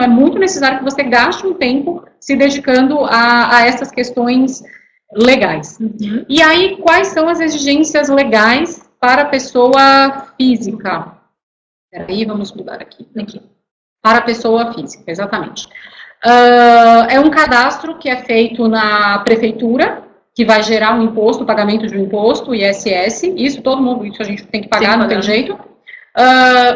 é muito necessário que você gaste um tempo se dedicando a essas questões legais. E aí, quais são as exigências legais para a pessoa física? Peraí, vamos mudar aqui. Para a pessoa física, exatamente. É um cadastro que é feito na prefeitura, que vai gerar um imposto, o pagamento de um imposto, o ISS, isso a gente tem que pagar, não tem jeito.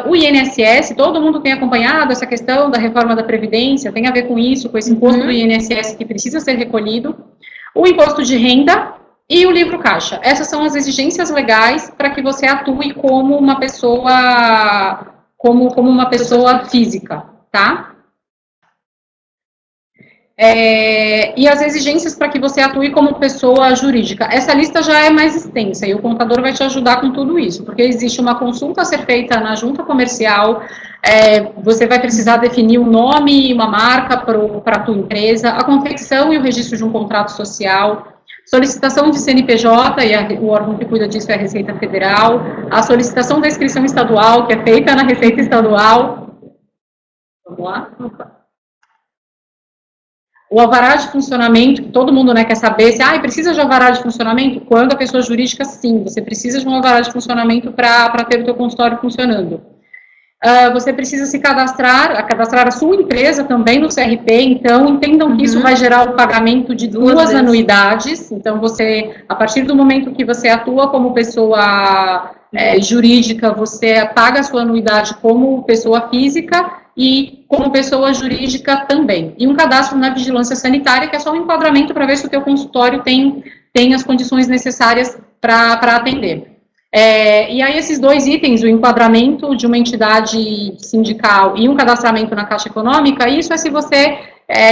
O INSS, todo mundo tem acompanhado essa questão da reforma da Previdência, tem a ver com isso, com esse imposto do INSS que precisa ser recolhido. O imposto de renda e o livro caixa. Essas são as exigências legais para que você atue como uma pessoa como uma pessoa física, tá? E as exigências para que você atue como pessoa jurídica. Essa lista já é mais extensa e o contador vai te ajudar com tudo isso, porque existe uma consulta a ser feita na junta comercial, você vai precisar definir um nome e uma marca para a tua empresa, a confecção e o registro de um contrato social, solicitação de CNPJ, e o órgão que cuida disso é a Receita Federal, a solicitação da inscrição estadual, que é feita na Receita Estadual. Vamos lá? O alvará de funcionamento, todo mundo, né, quer saber se precisa de alvará de funcionamento? Quando a pessoa jurídica, sim, você precisa de um alvará de funcionamento para ter o teu consultório funcionando. Você precisa se cadastrar a sua empresa também no CRP, então entendam que isso vai gerar o pagamento de duas anuidades. Então, a partir do momento que você atua como pessoa jurídica, você paga a sua anuidade como pessoa física e como pessoa jurídica também. E um cadastro na vigilância sanitária, que é só um enquadramento para ver se o teu consultório tem as condições necessárias para atender. E aí esses dois itens, o enquadramento de uma entidade sindical e um cadastramento na Caixa Econômica, isso é se você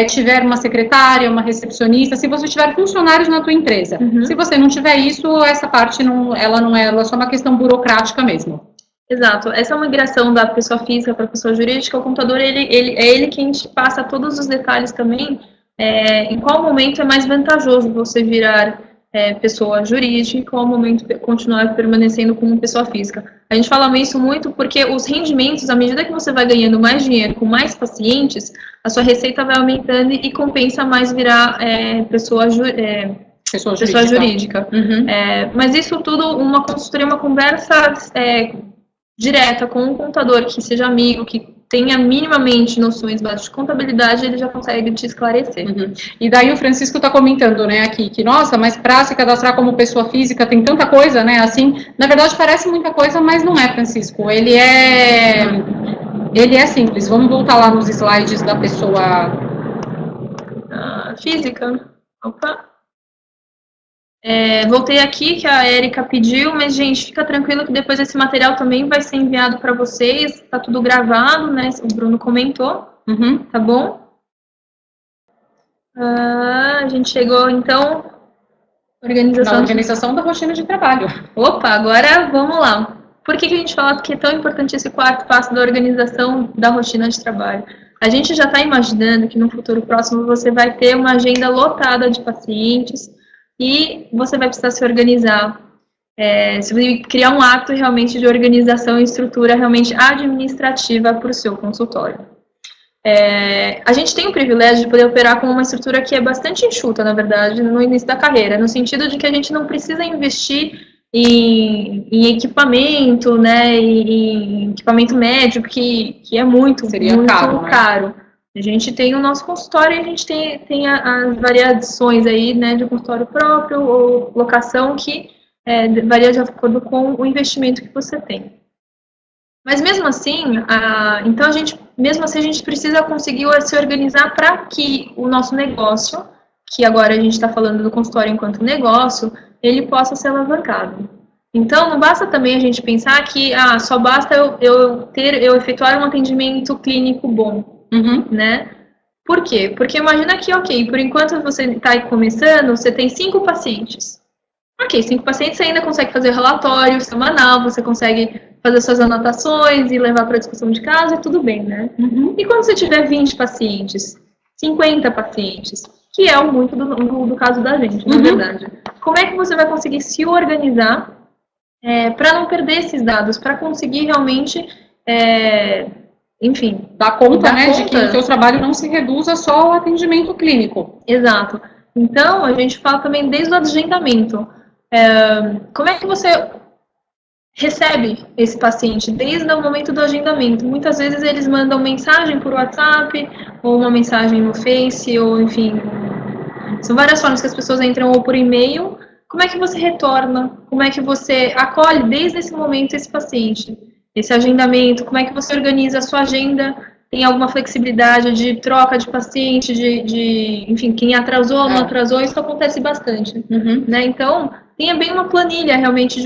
tiver uma secretária, uma recepcionista, se você tiver funcionários na tua empresa. Se você não tiver isso, essa parte ela é só uma questão burocrática mesmo. Exato. Essa migração da pessoa física para a pessoa jurídica, o contador, ele quem te passa todos os detalhes também, em qual momento é mais vantajoso você virar pessoa jurídica e qual momento continuar permanecendo como pessoa física. A gente fala isso muito porque os rendimentos, à medida que você vai ganhando mais dinheiro com mais pacientes, a sua receita vai aumentando e compensa mais virar pessoa jurídica. Mas isso tudo, uma consultoria, uma conversa direta com um contador que seja amigo, que tenha minimamente noções básicas de contabilidade, ele já consegue te esclarecer. E daí o Francisco está comentando, né, aqui, que, nossa, mas para se cadastrar como pessoa física tem tanta coisa, né, assim, na verdade parece muita coisa, mas não é, Francisco, ele é simples. Vamos voltar lá nos slides da pessoa física. Opa. Voltei aqui, que a Érica pediu, mas, gente, fica tranquilo que depois esse material também vai ser enviado para vocês, tá tudo gravado, né, o Bruno comentou, tá bom? A gente chegou, então, organização da rotina de trabalho. Opa, agora vamos lá. Por que a gente fala que é tão importante esse quarto passo da organização da rotina de trabalho? A gente já está imaginando que no futuro próximo você vai ter uma agenda lotada de pacientes, e você vai precisar se organizar, você vai criar um hábito realmente de organização e estrutura realmente administrativa para o seu consultório. A gente tem o privilégio de poder operar com uma estrutura que é bastante enxuta, na verdade, no início da carreira, no sentido de que a gente não precisa investir em equipamento, né, em equipamento médio, que é muito caro. Né? A gente tem o nosso consultório e a gente tem as variações aí, né, de consultório próprio ou locação que varia de acordo com o investimento que você tem. Mas mesmo assim, então a gente precisa conseguir se organizar para que o nosso negócio, que agora a gente está falando do consultório enquanto negócio, ele possa ser alavancado. Então não basta também a gente pensar que só basta eu efetuar um atendimento clínico bom. Né? Por quê? Porque imagina que, por enquanto você está começando, você tem 5 pacientes. 5 pacientes você ainda consegue fazer relatório semanal, você consegue fazer suas anotações e levar para a discussão de caso, e tudo bem, né? E quando você tiver 20 pacientes, 50 pacientes, que é o muito do caso da gente, na verdade. Como é que você vai conseguir se organizar para não perder esses dados, para conseguir realmente... enfim, dá conta, de que o seu trabalho não se reduza só ao atendimento clínico. Exato. Então, a gente fala também desde o agendamento. Como é que você recebe esse paciente desde o momento do agendamento? Muitas vezes eles mandam mensagem por WhatsApp, ou uma mensagem no Face, ou enfim, são várias formas que as pessoas entram, ou por e-mail. Como é que você retorna? Como é que você acolhe desde esse momento esse paciente? Esse agendamento, como é que você organiza a sua agenda, tem alguma flexibilidade de troca de paciente, enfim, quem atrasou ou não atrasou, isso acontece bastante, né? Então, tenha bem uma planilha, realmente,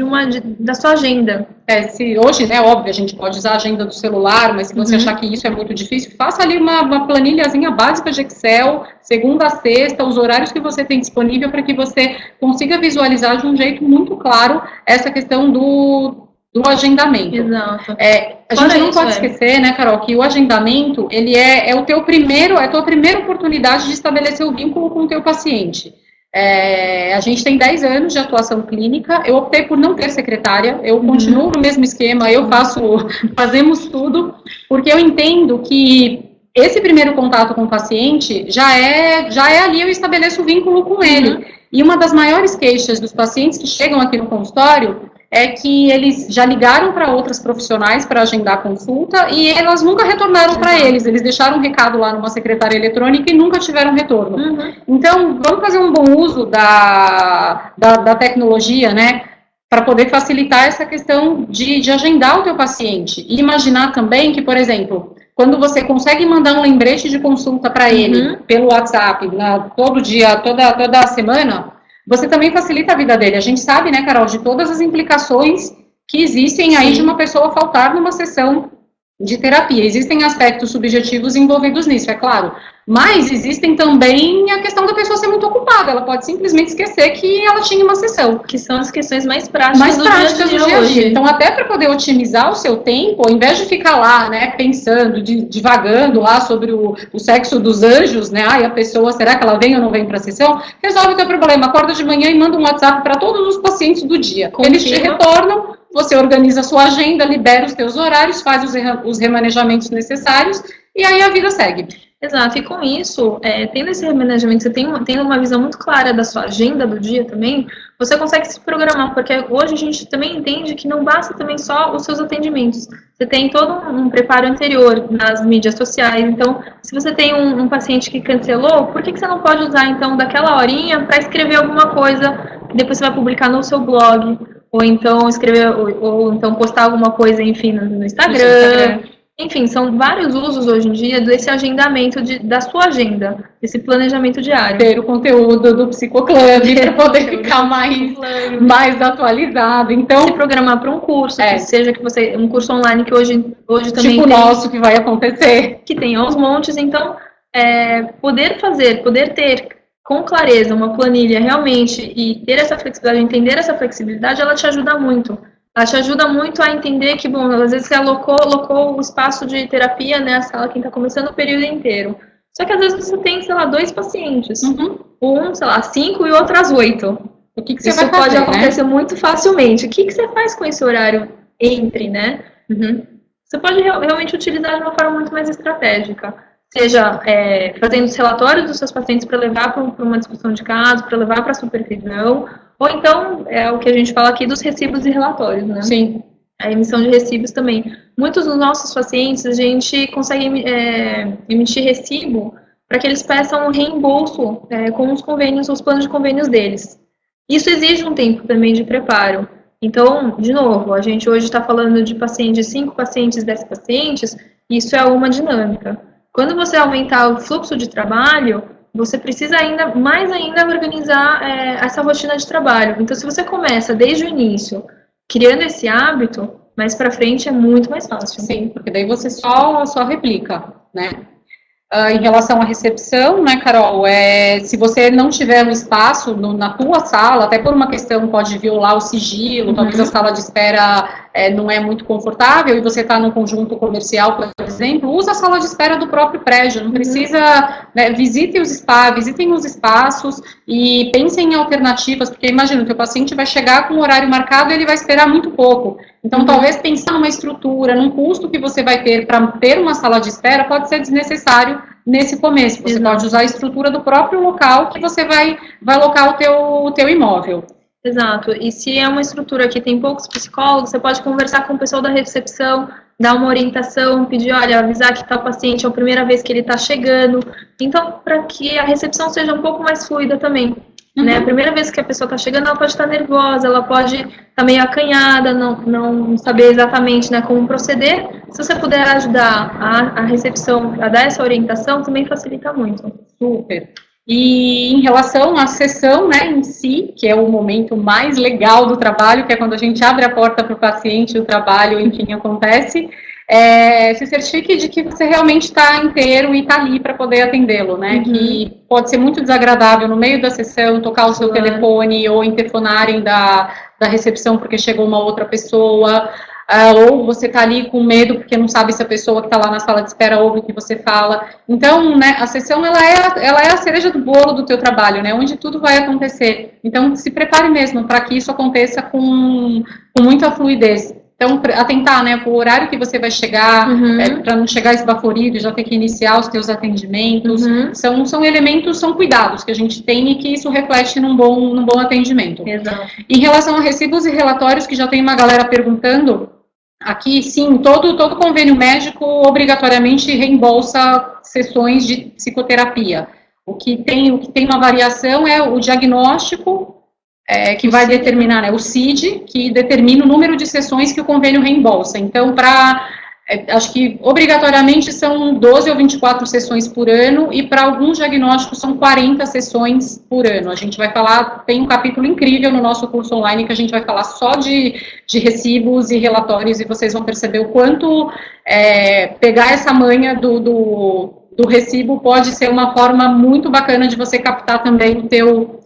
da sua agenda. Se hoje, né, óbvio, a gente pode usar a agenda do celular, mas se você achar que isso é muito difícil, faça ali uma planilhazinha básica de Excel, segunda a sexta, os horários que você tem disponível para que você consiga visualizar de um jeito muito claro essa questão do agendamento. Exato. A gente não pode esquecer, né, Carol, que o agendamento, ele é a tua primeira oportunidade de estabelecer o vínculo com o teu paciente. A gente tem 10 anos de atuação clínica, eu optei por não ter secretária, eu continuo no mesmo esquema, fazemos tudo, porque eu entendo que esse primeiro contato com o paciente já é ali eu estabeleço o vínculo com ele. E uma das maiores queixas dos pacientes que chegam aqui no consultório é que eles já ligaram para outras profissionais para agendar consulta e elas nunca retornaram para eles deixaram um recado lá numa secretária eletrônica e nunca tiveram retorno. Então, vamos fazer um bom uso da tecnologia, né, para poder facilitar essa questão de agendar o teu paciente. E imaginar também que, por exemplo, quando você consegue mandar um lembrete de consulta para ele pelo WhatsApp, todo dia, toda semana, você também facilita a vida dele. A gente sabe, né, Carol, de todas as implicações que existem aí de uma pessoa faltar numa sessão de terapia. Existem aspectos subjetivos envolvidos nisso, é claro. Mas existem também a questão da pessoa ser muito ocupada. Ela pode simplesmente esquecer que ela tinha uma sessão. Que são as questões mais práticas do dia a dia. Então, até para poder otimizar o seu tempo, ao invés de ficar lá, né, pensando, divagando lá sobre o sexo dos anjos, né, a pessoa, será que ela vem ou não vem para a sessão? Resolve o teu problema, acorda de manhã e manda um WhatsApp para todos os pacientes do dia. Eles te retornam, você organiza a sua agenda, libera os teus horários, faz os remanejamentos necessários e aí a vida segue. Exato, e com isso, tendo esse remanejamento, você tem uma visão muito clara da sua agenda do dia também, você consegue se programar, porque hoje a gente também entende que não basta também só os seus atendimentos, você tem todo um preparo anterior nas mídias sociais, então, se você tem um paciente que cancelou, por que você não pode usar, então, daquela horinha para escrever alguma coisa que depois você vai publicar no seu blog, ou então escrever, ou então postar alguma coisa, enfim, no Instagram. Enfim, são vários usos hoje em dia desse agendamento da sua agenda, desse planejamento diário. Ter o conteúdo do Psicoclub para poder ficar mais atualizado. Então, se programar para um curso, que seja um curso online que hoje também tipo o nosso que vai acontecer. Que tem aos montes. Então, poder ter com clareza uma planilha realmente e ter essa flexibilidade, entender essa flexibilidade, ela te ajuda muito. Ela te ajuda muito a entender que, bom, às vezes você alocou o espaço de terapia, né, a sala que está começando o período inteiro. Só que às vezes você tem, sei lá, 2 pacientes. Um, sei lá, 5 e outro às 8. O que você Isso vai fazer, pode acontecer muito facilmente. O que você faz com esse horário entre, né? Você pode realmente utilizar de uma forma muito mais estratégica. Seja fazendo os relatórios dos seus pacientes para levar para uma discussão de caso, para levar para a supervisão, ou então, é o que a gente fala aqui dos recibos e relatórios, né? Sim. A emissão de recibos também. Muitos dos nossos pacientes, a gente consegue emitir recibo para que eles peçam um reembolso com os convênios, os planos de convênios deles. Isso exige um tempo também de preparo. Então, de novo, a gente hoje está falando de 5 pacientes, 10 pacientes, isso é uma dinâmica. Quando você aumentar o fluxo de trabalho, você precisa mais ainda organizar essa rotina de trabalho. Então, se você começa desde o início, criando esse hábito, mais para frente é muito mais fácil. Sim, porque daí você só replica, né? Em relação à recepção, né, Carol, se você não tiver um espaço na tua sala, até por uma questão pode violar o sigilo, talvez a sala de espera não é muito confortável e você está num conjunto comercial, por exemplo, usa a sala de espera do próprio prédio, não precisa, né, visitem os espaços e pensem em alternativas, porque imagina, o teu paciente vai chegar com o horário marcado e ele vai esperar muito pouco. Então, talvez pensar numa estrutura, num custo que você vai ter para ter uma sala de espera pode ser desnecessário nesse começo. Você pode usar a estrutura do próprio local que você vai alocar o teu imóvel. Exato. E se é uma estrutura que tem poucos psicólogos, você pode conversar com o pessoal da recepção, dar uma orientação, pedir, olha, avisar que tal paciente é a primeira vez que ele está chegando. Então, para que a recepção seja um pouco mais fluida também. Né? A primeira vez que a pessoa está chegando, ela pode estar nervosa, ela pode estar meio acanhada, não saber exatamente, né, como proceder. Se você puder ajudar a recepção a dar essa orientação, também facilita muito. Super. E em relação à sessão, né, em si, que é o momento mais legal do trabalho, que é quando a gente abre a porta para o paciente, o trabalho, enfim, acontece, se certifique de que você realmente está inteiro e está ali para poder atendê-lo, né? Uhum. Que pode ser muito desagradável no meio da sessão tocar o seu telefone ou interfonarem da recepção porque chegou uma outra pessoa. Ou você está ali com medo porque não sabe se a pessoa que está lá na sala de espera ouve o que você fala. Então, né, a sessão ela é a cereja do bolo do teu trabalho, né, onde tudo vai acontecer. Então, se prepare mesmo para que isso aconteça com muita fluidez. Então, atentar, né, para o horário que você vai chegar, para não chegar esbaforido, já ter que iniciar os teus atendimentos. São elementos, são cuidados que a gente tem e que isso reflete num bom atendimento. Exato. Em relação a recibos e relatórios, que já tem uma galera perguntando, aqui, sim, todo convênio médico obrigatoriamente reembolsa sessões de psicoterapia. O que tem uma variação é o diagnóstico, que vai determinar, né, o CID, que determina o número de sessões que o convênio reembolsa. Então, acho que obrigatoriamente são 12 ou 24 sessões por ano, e para alguns diagnósticos são 40 sessões por ano. A gente vai falar, tem um capítulo incrível no nosso curso online que a gente vai falar só de recibos e relatórios, e vocês vão perceber o quanto pegar essa manha do recibo pode ser uma forma muito bacana de você captar também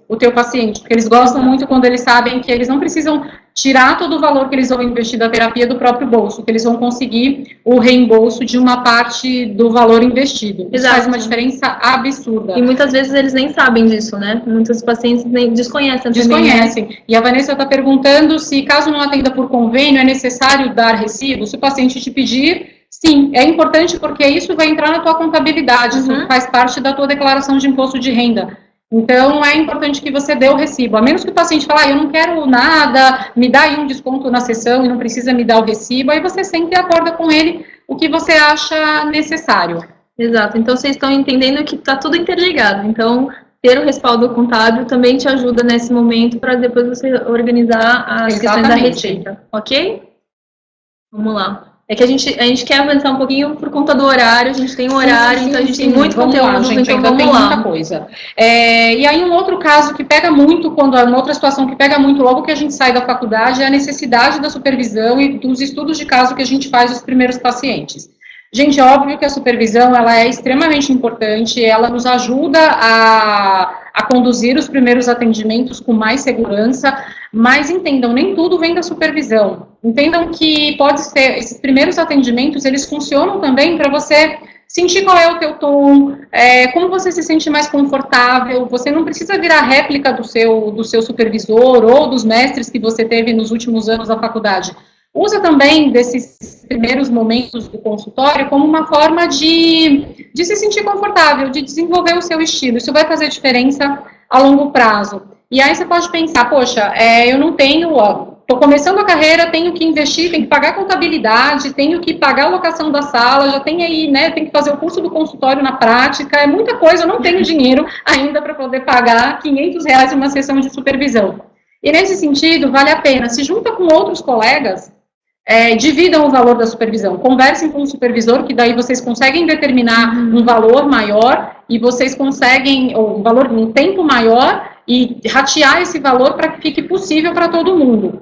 o teu paciente, porque eles gostam muito quando eles sabem que eles não precisam tirar todo o valor que eles vão investir da terapia do próprio bolso, que eles vão conseguir o reembolso de uma parte do valor investido. Isso faz uma diferença absurda. E muitas vezes eles nem sabem disso, né? Muitos pacientes nem desconhecem. Desconhecem. Também, né? E a Vanessa está perguntando se, caso não atenda por convênio, é necessário dar recibo? Se o paciente te pedir, sim, é importante porque isso vai entrar na tua contabilidade, isso faz parte da tua declaração de imposto de renda. Então, é importante que você dê o recibo, a menos que o paciente fale, eu não quero nada, me dá aí um desconto na sessão e não precisa me dar o recibo, aí você senta e acorda com ele o que você acha necessário. Exato, então vocês estão entendendo que está tudo interligado, então ter o respaldo contábil também te ajuda nesse momento para depois você organizar as questões da receita, ok? Vamos lá. É que a gente quer avançar um pouquinho por conta do horário, a gente tem um horário, então a gente tem muito conteúdo, gente, então vamos lá. Muita coisa. E aí um outro caso que pega muito, uma outra situação que pega muito logo que a gente sai da faculdade é a necessidade da supervisão e dos estudos de caso que a gente faz dos primeiros pacientes. Gente, é óbvio que a supervisão, ela é extremamente importante, ela nos ajuda a conduzir os primeiros atendimentos com mais segurança, mas entendam, nem tudo vem da supervisão. Entendam que pode ser, esses primeiros atendimentos, eles funcionam também para você sentir qual é o teu tom, como você se sente mais confortável, você não precisa virar réplica do seu supervisor ou dos mestres que você teve nos últimos anos da faculdade. Usa também desses primeiros momentos do consultório como uma forma de se sentir confortável, de desenvolver o seu estilo. Isso vai fazer diferença a longo prazo. E aí você pode pensar, poxa, eu não tenho, estou começando a carreira, tenho que investir, tenho que pagar contabilidade, tenho que pagar a locação da sala, já tem aí, né, tem que fazer o curso do consultório na prática, é muita coisa, eu não tenho dinheiro ainda para poder pagar R$500 em uma sessão de supervisão. E nesse sentido, vale a pena, se junta com outros colegas, dividam o valor da supervisão, conversem com o supervisor, que daí vocês conseguem determinar um valor maior e vocês conseguem, ou um tempo maior, e ratear esse valor para que fique possível para todo mundo.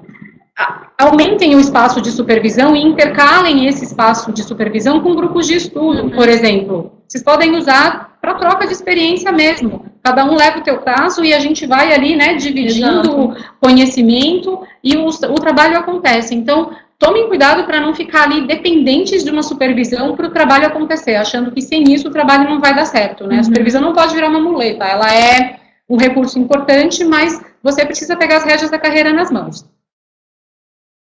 Aumentem o espaço de supervisão e intercalem esse espaço de supervisão com grupos de estudo, por exemplo. Vocês podem usar para troca de experiência mesmo. Cada um leva o teu caso e a gente vai ali, né, dividindo conhecimento e o trabalho acontece. Então, tomem cuidado para não ficar ali dependentes de uma supervisão para o trabalho acontecer, achando que sem isso o trabalho não vai dar certo, né? A supervisão não pode virar uma muleta, ela é um recurso importante, mas você precisa pegar as rédeas da carreira nas mãos.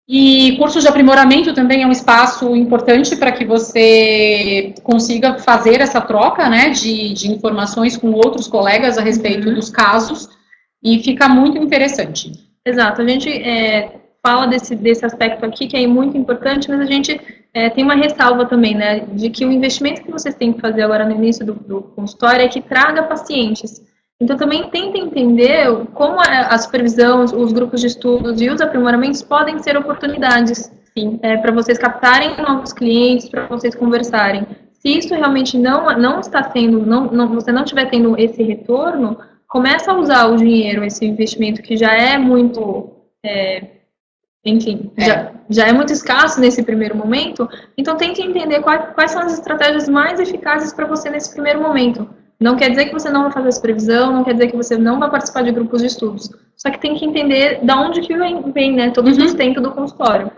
E cursos de aprimoramento também é um espaço importante para que você consiga fazer essa troca, né, de informações com outros colegas a respeito dos casos, e fica muito interessante. Exato, a gente fala desse aspecto aqui, que é muito importante, mas a gente tem uma ressalva também, né, de que o investimento que vocês têm que fazer agora no início do consultório é que traga pacientes. Então, também tenta entender como a supervisão, os grupos de estudos e os aprimoramentos podem ser oportunidades, para vocês captarem novos clientes, para vocês conversarem. Se isso realmente não está tendo, você não estiver tendo esse retorno, começa a usar o dinheiro, esse investimento que já é muito, enfim, já é muito escasso nesse primeiro momento, então tente entender quais são as estratégias mais eficazes para você nesse primeiro momento. Não quer dizer que você não vai fazer essa previsão, não quer dizer que você não vai participar de grupos de estudos, só que tem que entender de onde que vem, né, todo o sustento do consultório.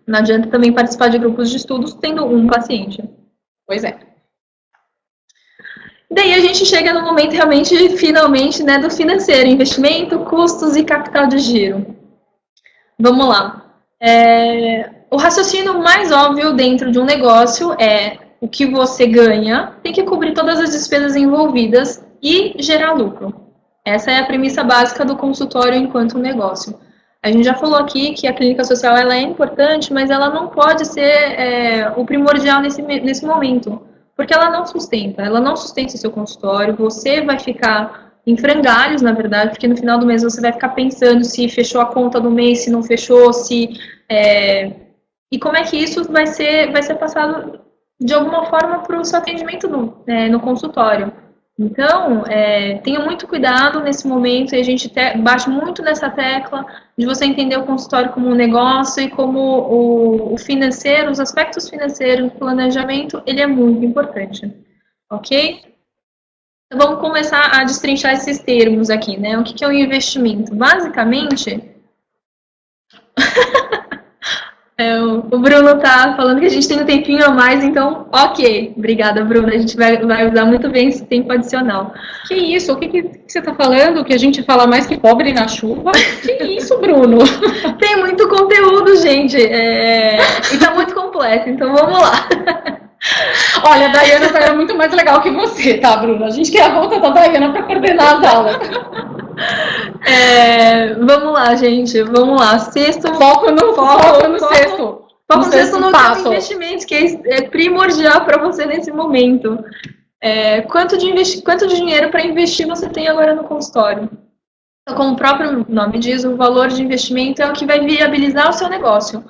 Não adianta também participar de grupos de estudos tendo um paciente. Pois é. Daí a gente chega no momento realmente, finalmente, né, do financeiro, investimento, custos e capital de giro. Vamos lá. O raciocínio mais óbvio dentro de um negócio é o que você ganha, tem que cobrir todas as despesas envolvidas e gerar lucro. Essa é a premissa básica do consultório enquanto negócio. A gente já falou aqui que a clínica social ela é importante, mas ela não pode ser o primordial nesse momento, porque ela não sustenta o seu consultório, você vai ficar em frangalhos, na verdade, porque no final do mês você vai ficar pensando se fechou a conta do mês, se não fechou, e como é que isso vai ser passado de alguma forma para o seu atendimento no consultório. Então, tenha muito cuidado nesse momento, e a gente bate muito nessa tecla de você entender o consultório como um negócio e como o financeiro, os aspectos financeiros do planejamento, ele é muito importante, ok? Então, vamos começar a destrinchar esses termos aqui, né? O que é um investimento? Basicamente, o Bruno tá falando que a gente tem um tempinho a mais, então, ok. Obrigada, Bruno. A gente vai usar muito bem esse tempo adicional. Que isso? O que você tá falando? Que a gente fala mais que pobre na chuva? Que isso, Bruno? Tem muito conteúdo, gente. E tá muito completo, então vamos lá. Olha, a Daiana era muito mais legal que você, tá, Bruno? A gente quer a volta da Daiana para coordenar as aulas. Vamos lá, gente. Vamos lá. Sexto. Foco no sexto. Foco no sexto no investimento, que é primordial para você nesse momento. Quanto de dinheiro para investir você tem agora no consultório? Então, como o próprio nome diz, o valor de investimento é o que vai viabilizar o seu negócio.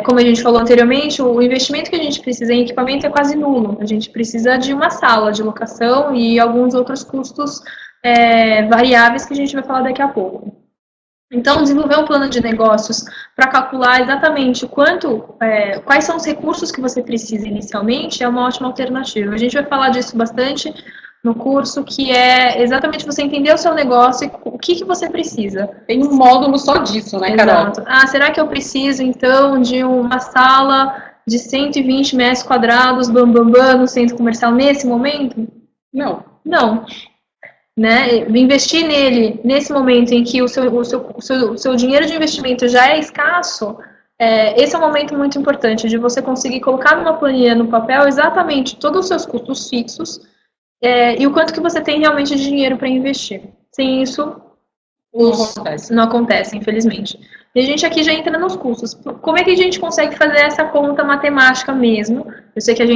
Como a gente falou anteriormente, o investimento que a gente precisa em equipamento é quase nulo. A gente precisa de uma sala de locação e alguns outros custos variáveis que a gente vai falar daqui a pouco. Então, desenvolver um plano de negócios para calcular exatamente quais são os recursos que você precisa inicialmente é uma ótima alternativa. A gente vai falar disso bastante no curso, que é exatamente você entender o seu negócio e o que você precisa. Tem um módulo só disso, né, Carol? Exato. Será que eu preciso, então, de uma sala de 120 metros quadrados, no centro comercial nesse momento? Não. Não. Né? Investir nele, nesse momento em que o seu dinheiro de investimento já é escasso, esse é um momento muito importante de você conseguir colocar numa planilha, no papel, exatamente todos os seus custos fixos, e o quanto que você tem realmente de dinheiro para investir. Sem isso, não acontece, infelizmente. E a gente aqui já entra nos custos. Como é que a gente consegue fazer essa conta matemática mesmo? Eu sei que a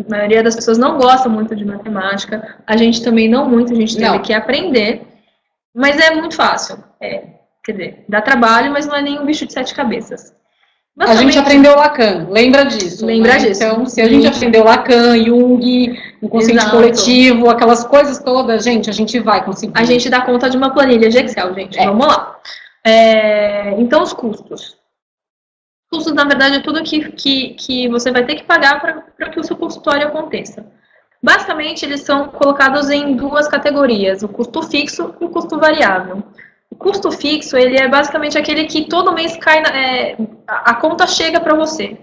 maioria das pessoas não gosta muito de matemática, a gente também não muito, a gente teve que aprender, mas é muito fácil. Quer dizer, dá trabalho, mas não é nem um bicho de 7 cabeças. A gente aprendeu Lacan, lembra disso. Lembra disso. Então, se a gente aprendeu Lacan, Jung, o consciente coletivo, aquelas coisas todas, gente, a gente vai conseguir. A gente dá conta de uma planilha de Excel, gente. Vamos lá. Então, os custos. Os custos, na verdade, é tudo que você vai ter que pagar para que o seu consultório aconteça. Basicamente, eles são colocados em 2 categorias, o custo fixo e o custo variável. O custo fixo, ele é basicamente aquele que todo mês cai, a conta chega para você.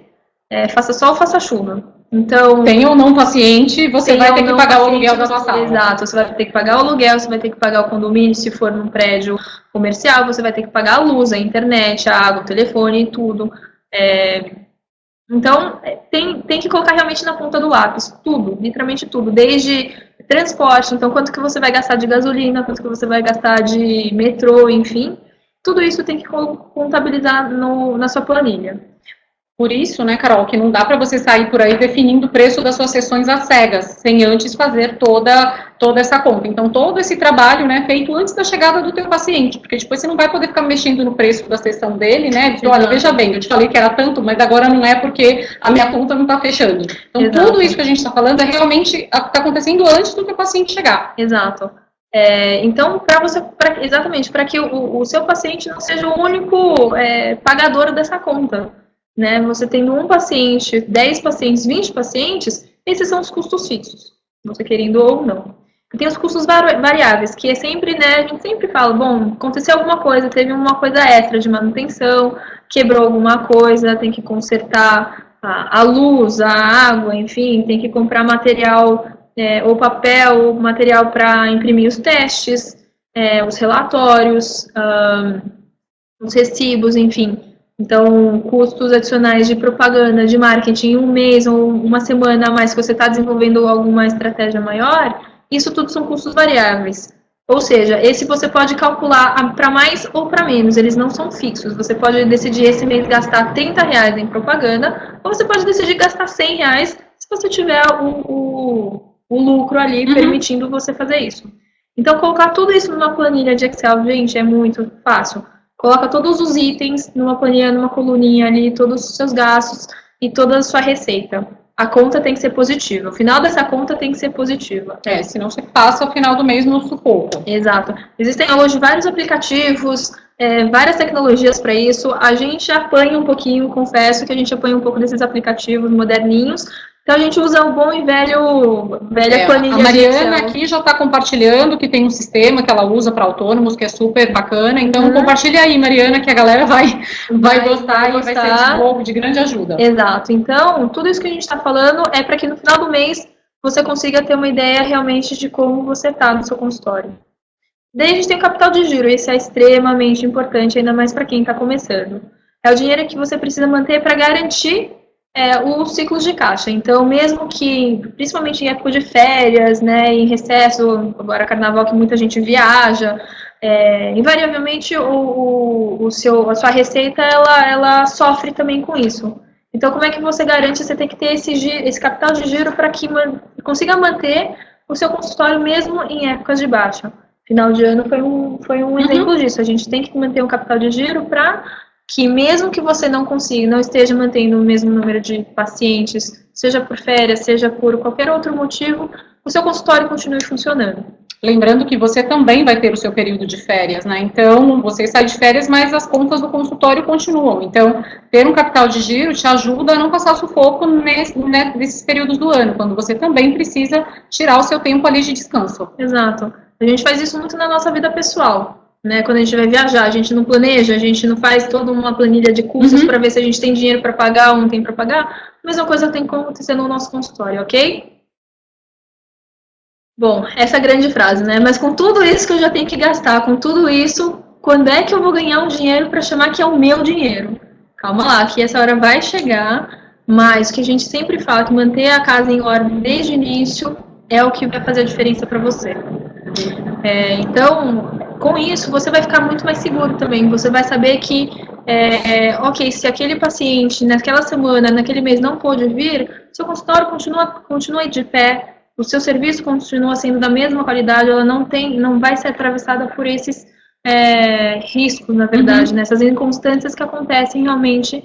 Faça sol, faça chuva. Então, tem ou não paciente, você vai ter que pagar o aluguel da sua sala. Exato, você vai ter que pagar o aluguel, você vai ter que pagar o condomínio, se for num prédio comercial, você vai ter que pagar a luz, a internet, a água, o telefone e tudo. Então, tem que colocar realmente na ponta do lápis, tudo, literalmente tudo, desde transporte, então quanto que você vai gastar de gasolina, quanto que você vai gastar de metrô, enfim, tudo isso tem que contabilizar na sua planilha. Por isso, né, Carol, que não dá para você sair por aí definindo o preço das suas sessões às cegas, sem antes fazer toda essa conta. Então, todo esse trabalho, né, feito antes da chegada do teu paciente, porque depois você não vai poder ficar mexendo no preço da sessão dele, né, dizer, olha, veja bem, eu te falei que era tanto, mas agora não é porque a minha conta não está fechando. Então, tudo isso que a gente está falando é realmente está acontecendo antes do teu paciente chegar. Exato. Então, exatamente, para que o seu paciente não seja o único pagador dessa conta, né? Você tendo um paciente, 10 pacientes, 20 pacientes, esses são os custos fixos, você querendo ou não. E tem os custos variáveis, que é sempre, né, a gente sempre fala, bom, aconteceu alguma coisa, teve uma coisa extra de manutenção, quebrou alguma coisa, tem que consertar a luz, a água, enfim, tem que comprar material, ou papel, ou material para imprimir os testes, os relatórios, os recibos, enfim. Então, custos adicionais de propaganda, de marketing, um mês ou uma semana a mais que você está desenvolvendo alguma estratégia maior, isso tudo são custos variáveis. Ou seja, esse você pode calcular para mais ou para menos, eles não são fixos. Você pode decidir esse mês gastar R$30 em propaganda, ou você pode decidir gastar R$100 se você tiver o lucro ali permitindo você fazer isso. Então, colocar tudo isso numa planilha de Excel, gente, é muito fácil. Coloca todos os itens numa planilha, numa coluninha ali, todos os seus gastos e toda a sua receita. A conta tem que ser positiva. O final dessa conta tem que ser positiva. Senão você passa o final do mês no sufoco. Exato. Existem hoje vários aplicativos, várias tecnologias para isso. A gente apanha um pouquinho, confesso que a gente apanha um pouco desses aplicativos moderninhos. Então, a gente usa o bom e velha planilha. A Mariana aqui já está compartilhando que tem um sistema que ela usa para autônomos, que é super bacana. Então, compartilha aí, Mariana, que a galera vai gostar e vai ser de grande ajuda. Exato. Então, tudo isso que a gente está falando é para que no final do mês você consiga ter uma ideia realmente de como você está no seu consultório. Daí a gente tem o capital de giro. Esse é extremamente importante, ainda mais para quem está começando. É o dinheiro que você precisa manter para garantir os ciclos de caixa. Então, mesmo que, principalmente em época de férias, né, em recesso, agora carnaval que muita gente viaja, invariavelmente a sua receita, ela sofre também com isso. Então, como é que você garante? Você tem que ter esse capital de giro para que consiga manter o seu consultório mesmo em épocas de baixa. Final de ano foi um exemplo disso. A gente tem que manter um capital de giro para que mesmo que você não esteja mantendo o mesmo número de pacientes, seja por férias, seja por qualquer outro motivo, o seu consultório continue funcionando. Lembrando que você também vai ter o seu período de férias, né? Então, você sai de férias, mas as contas do consultório continuam. Então, ter um capital de giro te ajuda a não passar sufoco nesses períodos do ano, quando você também precisa tirar o seu tempo ali de descanso. Exato. A gente faz isso muito na nossa vida pessoal. Né, quando a gente vai viajar, a gente não planeja, a gente não faz toda uma planilha de custos para ver se a gente tem dinheiro para pagar ou não tem para pagar. A mesma coisa tem que acontecer no nosso consultório, ok? Bom, essa grande frase, né? Mas com tudo isso que eu já tenho que gastar, com tudo isso, quando é que eu vou ganhar um dinheiro para chamar que é o meu dinheiro? Calma lá, que essa hora vai chegar, mas o que a gente sempre fala, que manter a casa em ordem desde o início é o que vai fazer a diferença para você. Então, com isso, você vai ficar muito mais seguro também. Você vai saber que, ok, se aquele paciente naquela semana, naquele mês não pôde vir, seu consultório continua de pé, o seu serviço continua sendo da mesma qualidade, ela não vai ser atravessada por esses riscos, na verdade, nessas inconstâncias que acontecem realmente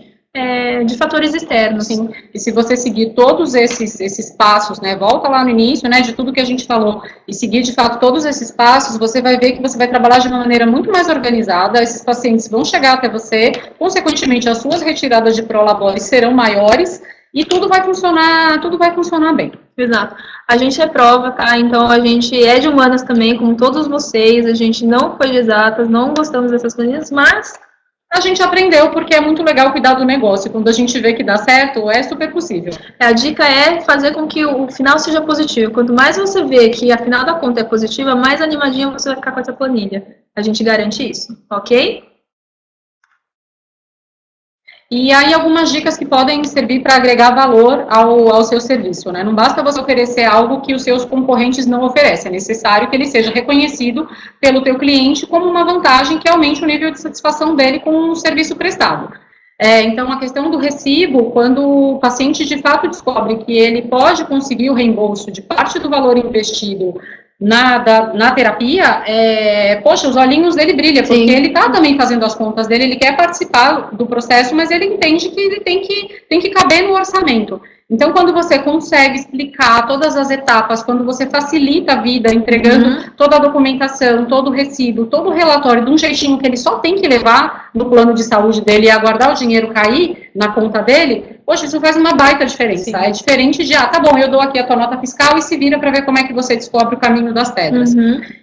de fatores externos. Sim. E se você seguir todos esses passos, né, volta lá no início, né, de tudo que a gente falou, e seguir de fato todos esses passos, você vai ver que você vai trabalhar de uma maneira muito mais organizada, esses pacientes vão chegar até você, consequentemente as suas retiradas de prolabore serão maiores, e tudo vai funcionar bem. Exato. A gente é prova, tá? Então a gente é de humanas também, como todos vocês, a gente não foi de exatas, não gostamos dessas coisas, mas a gente aprendeu porque é muito legal cuidar do negócio. Quando a gente vê que dá certo, é super possível. A dica é fazer com que o final seja positivo. Quanto mais você vê que a final da conta é positiva, mais animadinho você vai ficar com essa planilha. A gente garante isso, ok? E aí algumas dicas que podem servir para agregar valor ao seu serviço, né? Não basta você oferecer algo que os seus concorrentes não oferecem, é necessário que ele seja reconhecido pelo teu cliente como uma vantagem que aumente o nível de satisfação dele com o serviço prestado. Então, a questão do recibo, quando o paciente de fato descobre que ele pode conseguir o reembolso de parte do valor investido na terapia, poxa, os olhinhos dele brilham, porque ele está também fazendo as contas dele, ele quer participar do processo, mas ele entende que ele tem que caber no orçamento. Então, quando você consegue explicar todas as etapas, quando você facilita a vida, entregando toda a documentação, todo o recibo, todo o relatório, de um jeitinho que ele só tem que levar no plano de saúde dele e aguardar o dinheiro cair na conta dele, poxa, isso faz uma baita diferença. Sim. É diferente de, tá bom, eu dou aqui a tua nota fiscal e se vira para ver como é que você descobre o caminho das pedras.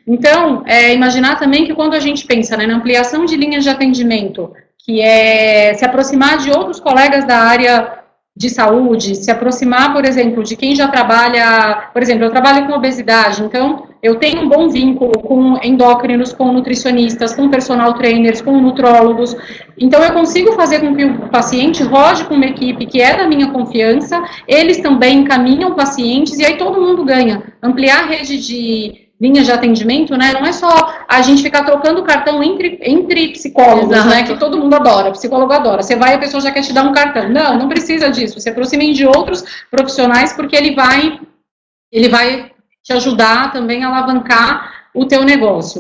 Então, imaginar também que quando a gente pensa, né, na ampliação de linhas de atendimento, que é se aproximar de outros colegas da área de saúde, se aproximar, por exemplo, de quem já trabalha, por exemplo, eu trabalho com obesidade, então eu tenho um bom vínculo com endócrinos, com nutricionistas, com personal trainers, com nutrólogos, então eu consigo fazer com que o paciente rode com uma equipe que é da minha confiança, eles também encaminham pacientes e aí todo mundo ganha. Ampliar a rede de linhas de atendimento, né, não é só a gente ficar trocando cartão entre psicólogos, né, que todo mundo adora, psicólogo adora, você vai e a pessoa já quer te dar um cartão, não precisa disso, se aproximem de outros profissionais, porque ele vai te ajudar também a alavancar o teu negócio.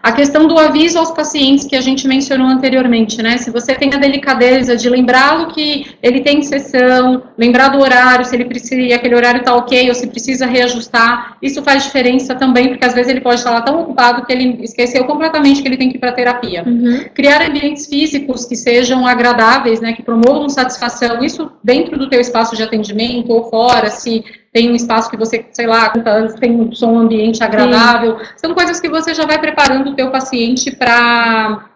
A questão do aviso aos pacientes que a gente mencionou anteriormente, né, se você tem a delicadeza de lembrá-lo que ele tem sessão, lembrar do horário, se ele precisa, aquele horário está ok, ou se precisa reajustar, isso faz diferença também, porque às vezes ele pode estar lá tão ocupado que ele esqueceu completamente que ele tem que ir para terapia. Criar ambientes físicos que sejam agradáveis, né, que promovam satisfação, isso dentro do teu espaço de atendimento ou fora, se tem um espaço que você, sei lá, tem um som ambiente agradável, são coisas que você já vai preparando o teu paciente para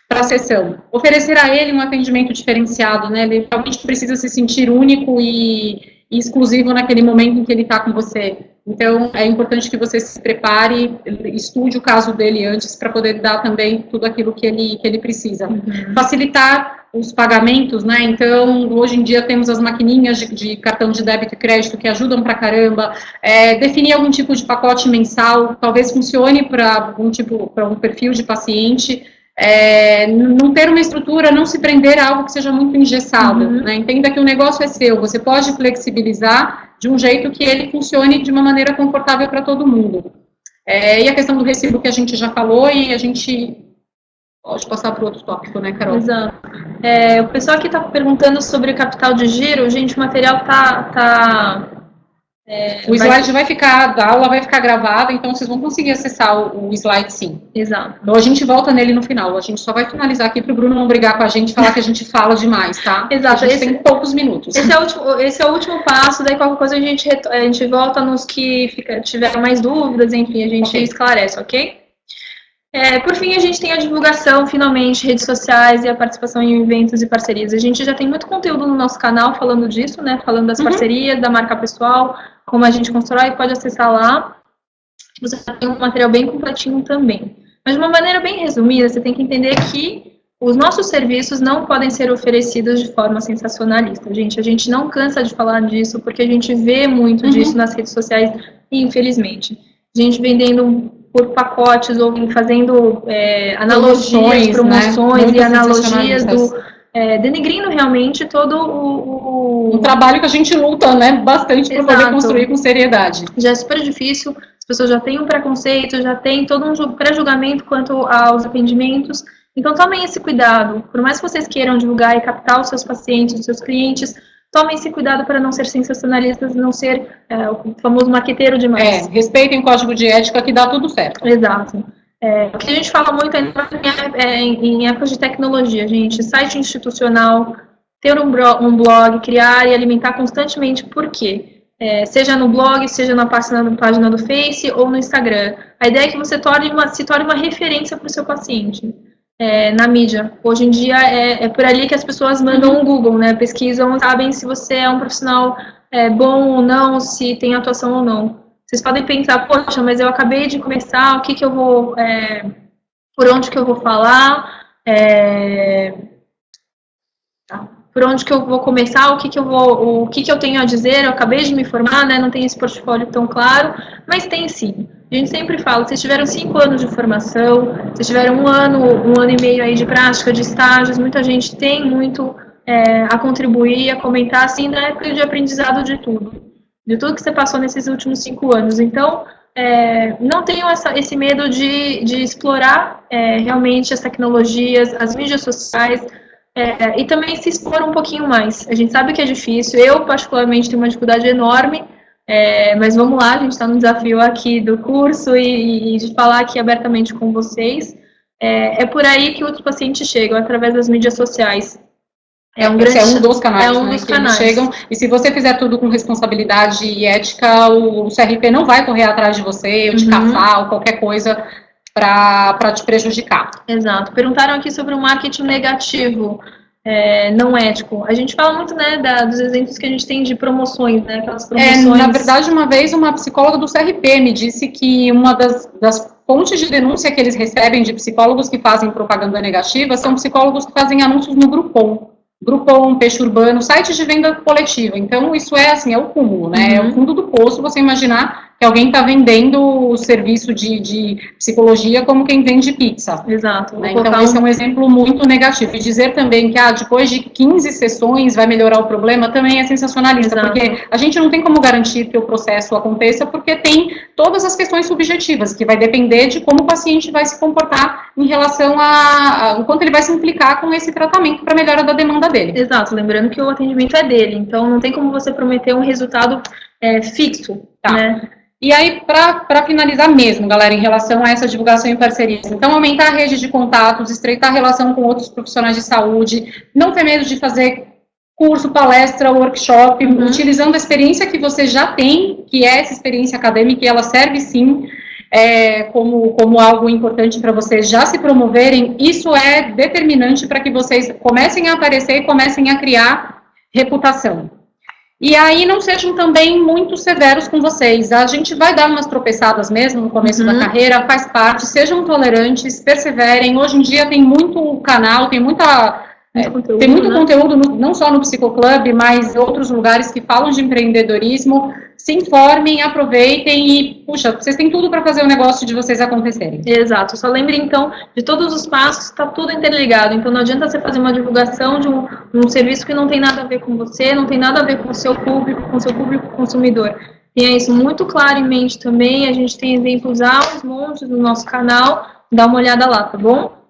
a sessão. Oferecer a ele um atendimento diferenciado, né, ele realmente precisa se sentir único e exclusivo naquele momento em que ele está com você. Então, é importante que você se prepare, estude o caso dele antes para poder dar também tudo aquilo que ele precisa. Facilitar os pagamentos, né, então, hoje em dia temos as maquininhas de cartão de débito e crédito que ajudam pra caramba, definir algum tipo de pacote mensal, talvez funcione para um perfil de paciente, não ter uma estrutura, não se prender a algo que seja muito engessado, né, entenda que o negócio é seu, você pode flexibilizar de um jeito que ele funcione de uma maneira confortável para todo mundo. E a questão do recibo que a gente já falou, e a gente pode passar para outro tópico, né, Carol? Exato. O pessoal aqui está perguntando sobre o capital de giro. Gente, o material o slide vai ficar, a aula vai ficar gravada, então vocês vão conseguir acessar o slide, sim. Exato. Então a gente volta nele no final. A gente só vai finalizar aqui para o Bruno não brigar com a gente e falar que a gente fala demais, tá? Exato. A gente tem poucos minutos. Esse é o último passo, daí qualquer coisa a gente volta nos que tiveram mais dúvidas, enfim, a gente esclarece, ok? Por fim, a gente tem a divulgação, finalmente, redes sociais e a participação em eventos e parcerias. A gente já tem muito conteúdo no nosso canal falando disso, né? Falando das parcerias, da marca pessoal, como a gente constrói, pode acessar lá. Você tem um material bem completinho também. Mas de uma maneira bem resumida, você tem que entender que os nossos serviços não podem ser oferecidos de forma sensacionalista. Gente, a gente não cansa de falar disso, porque a gente vê muito disso nas redes sociais, infelizmente. Gente vendendo por pacotes ou fazendo analogias, promoções, né? E analogias denegrindo realmente todo o trabalho que a gente luta, né, bastante para poder construir com seriedade. Já é super difícil, as pessoas já têm um preconceito, já tem todo um pré-julgamento quanto aos atendimentos, então tomem esse cuidado, por mais que vocês queiram divulgar e captar os seus pacientes, os seus clientes, tomem esse cuidado para não ser sensacionalistas, não ser o famoso maqueteiro demais. Respeitem o código de ética que dá tudo certo. Exato. O que a gente fala muito em épocas de tecnologia, gente, site institucional, ter um blog, criar e alimentar constantemente, por quê? Seja no blog, seja na página do Face ou no Instagram. A ideia é que você se torne uma referência para o seu paciente. Na mídia. Hoje em dia é por ali que as pessoas mandam um Google, né? Pesquisam, sabem se você é um profissional bom ou não, se tem atuação ou não. Vocês podem pensar, poxa, mas eu acabei de começar, o que que eu vou, por onde que eu vou falar, por onde que eu vou começar, o que que eu tenho a dizer, eu acabei de me formar, né? Não tenho esse portfólio tão claro, mas tem sim. A gente sempre fala, vocês tiveram 5 anos de formação, vocês tiveram um ano e meio aí de prática, de estágios, muita gente tem muito a contribuir, a comentar, assim, na época de aprendizado de tudo que você passou nesses últimos 5 anos. Então, não tenham esse medo de explorar realmente as tecnologias, as mídias sociais, e também se expor um pouquinho mais. A gente sabe que é difícil, eu particularmente tenho uma dificuldade enorme, mas vamos lá, a gente está no desafio aqui do curso e de falar aqui abertamente com vocês. É por aí que outros pacientes chegam, através das mídias sociais. É um dos canais, que eles chegam. E se você fizer tudo com responsabilidade e ética, o CRP não vai correr atrás de você, ou te caçar, ou qualquer coisa para te prejudicar. Exato. Perguntaram aqui sobre o marketing negativo, não ético. A gente fala muito, né, dos exemplos que a gente tem de promoções, né, aquelas promoções. Na verdade, uma vez uma psicóloga do CRP me disse que uma das fontes de denúncia que eles recebem de psicólogos que fazem propaganda negativa são psicólogos que fazem anúncios no Groupon, Peixe Urbano, sites de venda coletiva. Então, isso é o cúmulo, né? É o fundo do poço você imaginar que alguém está vendendo o serviço de psicologia como quem vende pizza. Exato. Né? Então, esse é um exemplo muito negativo. E dizer também que, depois de 15 sessões vai melhorar o problema, também é sensacionalista. Exato. Porque a gente não tem como garantir que o processo aconteça, porque tem todas as questões subjetivas, que vai depender de como o paciente vai se comportar em relação o quanto ele vai se implicar com esse tratamento para melhora da demanda dele. Exato, lembrando que o atendimento é dele, então não tem como você prometer um resultado fixo, tá, né? E aí, para finalizar mesmo, galera, em relação a essa divulgação em parcerias, então aumentar a rede de contatos, estreitar a relação com outros profissionais de saúde, não ter medo de fazer curso, palestra, workshop, utilizando a experiência que você já tem, que é essa experiência acadêmica, e ela serve sim como algo importante para vocês já se promoverem. Isso é determinante para que vocês comecem a aparecer e comecem a criar reputação. E aí não sejam também muito severos com vocês. A gente vai dar umas tropeçadas mesmo no começo da carreira, faz parte, sejam tolerantes, perseverem. Hoje em dia tem muito canal, tem muito conteúdo, não só no Psicoclub, mas em outros lugares que falam de empreendedorismo. Se informem, aproveitem e, puxa, vocês têm tudo para fazer o negócio de vocês acontecerem. Exato. Só lembre, então, de todos os passos, está tudo interligado. Então, não adianta você fazer uma divulgação de um serviço que não tem nada a ver com você, não tem nada a ver com o seu público consumidor. Tenha isso muito claro em mente também. A gente tem exemplos aos montes no nosso canal. Dá uma olhada lá, tá bom?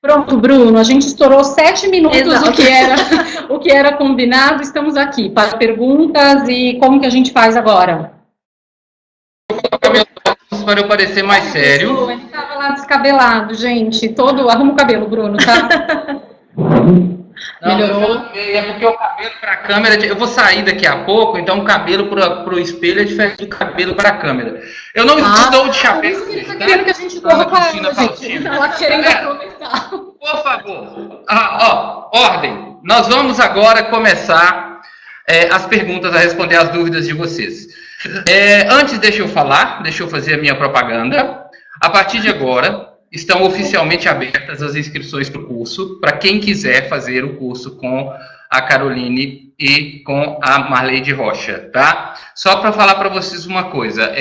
Pronto, Bruno, a gente estourou 7 minutos o que era combinado. Estamos aqui para perguntas e como que a gente faz agora? Para eu parecer mais sério. Ele estava lá descabelado, gente. Arruma o cabelo, Bruno, tá? Melhorou. É porque o cabelo para a câmera, eu vou sair daqui a pouco, então o cabelo para o espelho é diferente do cabelo para a câmera. Eu não estou de chapéu. Por isso que ele tá querendo que a gente corra para ela, gente. Ele tá lá querendo aproveitar. Por favor. Ordem. Nós vamos agora começar as perguntas, a responder as dúvidas de vocês. Antes, deixa eu fazer a minha propaganda. A partir de agora, estão oficialmente abertas as inscrições para o curso, para quem quiser fazer o curso com a Caroline e com a Marleide Rocha, tá? Só para falar para vocês uma coisa,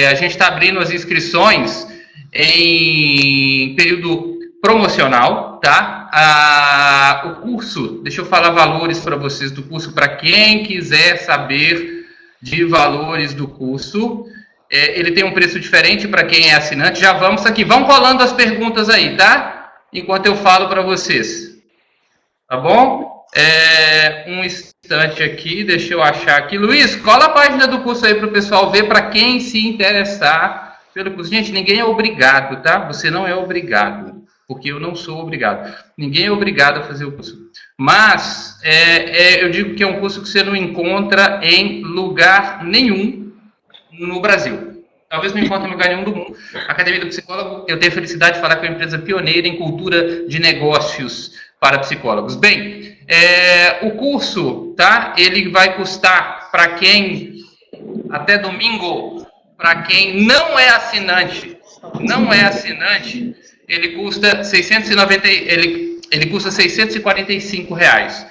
a gente está abrindo as inscrições em período promocional, tá? O curso, deixa eu falar valores para vocês do curso, para quem quiser saber de valores do curso. Ele tem um preço diferente para quem é assinante. Já vamos aqui. Vão rolando as perguntas aí, tá? Enquanto eu falo para vocês. Tá bom? Um instante aqui. Deixa eu achar aqui. Luiz, cola a página do curso aí para o pessoal ver, para quem se interessar pelo curso. Gente, ninguém é obrigado, tá? Você não é obrigado. Porque eu não sou obrigado. Ninguém é obrigado a fazer o curso. Mas, eu digo que é um curso que você não encontra em lugar nenhum no Brasil. Talvez não encontre em lugar nenhum do mundo. A Academia do Psicólogo, eu tenho a felicidade de falar que é uma empresa pioneira em cultura de negócios para psicólogos. Bem, o curso, tá? Ele vai custar para quem, até domingo, para quem não é assinante, ele custa ele custa R$645.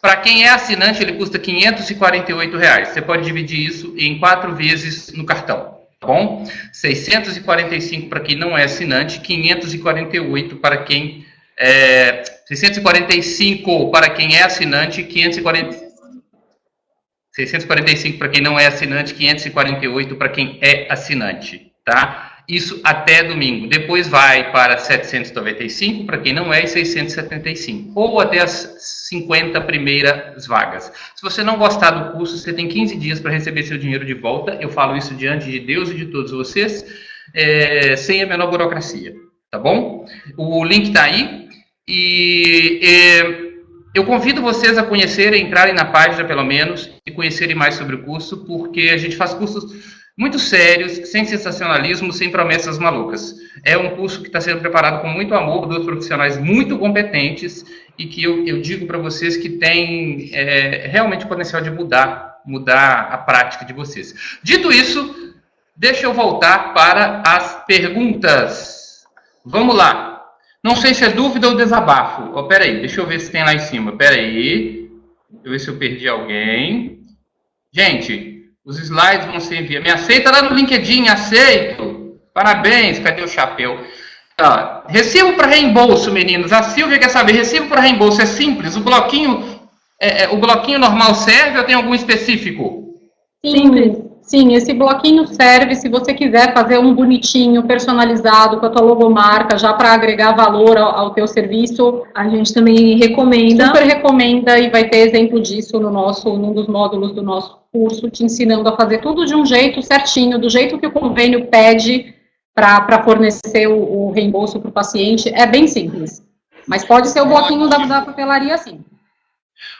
Para quem é assinante, ele custa R$548. Você pode dividir isso em 4 vezes no cartão, tá bom? 645 para quem não é assinante, 548 para quem 645 para quem é assinante, 645 para quem não é assinante, 548 para quem é assinante, tá? Isso até domingo. Depois vai para 795 para quem não é e 675. Ou até as 50 primeiras vagas. Se você não gostar do curso, você tem 15 dias para receber seu dinheiro de volta. Eu falo isso diante de Deus e de todos vocês, sem a menor burocracia, tá bom? O link está aí. E eu convido vocês a conhecerem, entrarem na página pelo menos, e conhecerem mais sobre o curso, porque a gente faz cursos muito sérios, sem sensacionalismo, sem promessas malucas. É um curso que está sendo preparado com muito amor, por dois profissionais muito competentes, e que eu digo para vocês que tem realmente o potencial de mudar a prática de vocês. Dito isso, deixa eu voltar para as perguntas. Vamos lá. Não sei se é dúvida ou desabafo. Peraí, deixa eu ver se tem lá em cima. Peraí. Deixa eu ver se eu perdi alguém. Gente, os slides vão ser enviados. Me aceita lá no LinkedIn, aceito. Parabéns, cadê o chapéu? Recibo para reembolso, meninos. A Silvia quer saber, recibo para reembolso é simples? O bloquinho normal serve ou tem algum específico? Simples. Sim, esse bloquinho serve se você quiser fazer um bonitinho, personalizado, com a tua logomarca, já para agregar valor ao teu serviço. A gente também recomenda. Super recomenda, e vai ter exemplo disso num dos módulos do nosso curso, te ensinando a fazer tudo de um jeito certinho, do jeito que o convênio pede para fornecer o reembolso para o paciente. É bem simples, mas pode ser o bloquinho da papelaria, sim.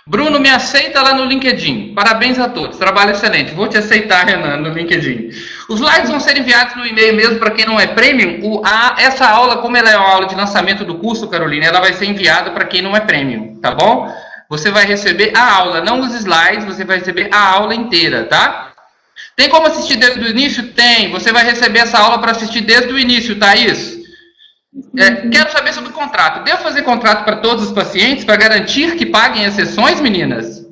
Bruno, me aceita lá no LinkedIn. Parabéns a todos, trabalho excelente. Vou te aceitar, Renan, no LinkedIn. Os slides vão ser enviados no e-mail mesmo para quem não é premium. Essa aula, como ela é uma aula de lançamento do curso, Carolina, ela vai ser enviada para quem não é premium, tá bom? Você vai receber a aula, não os slides, você vai receber a aula inteira, tá? Tem como assistir desde o início? Tem. Você vai receber essa aula para assistir desde o início, Thaís? Quero saber sobre o contrato. Devo fazer contrato para todos os pacientes para garantir que paguem as sessões, meninas?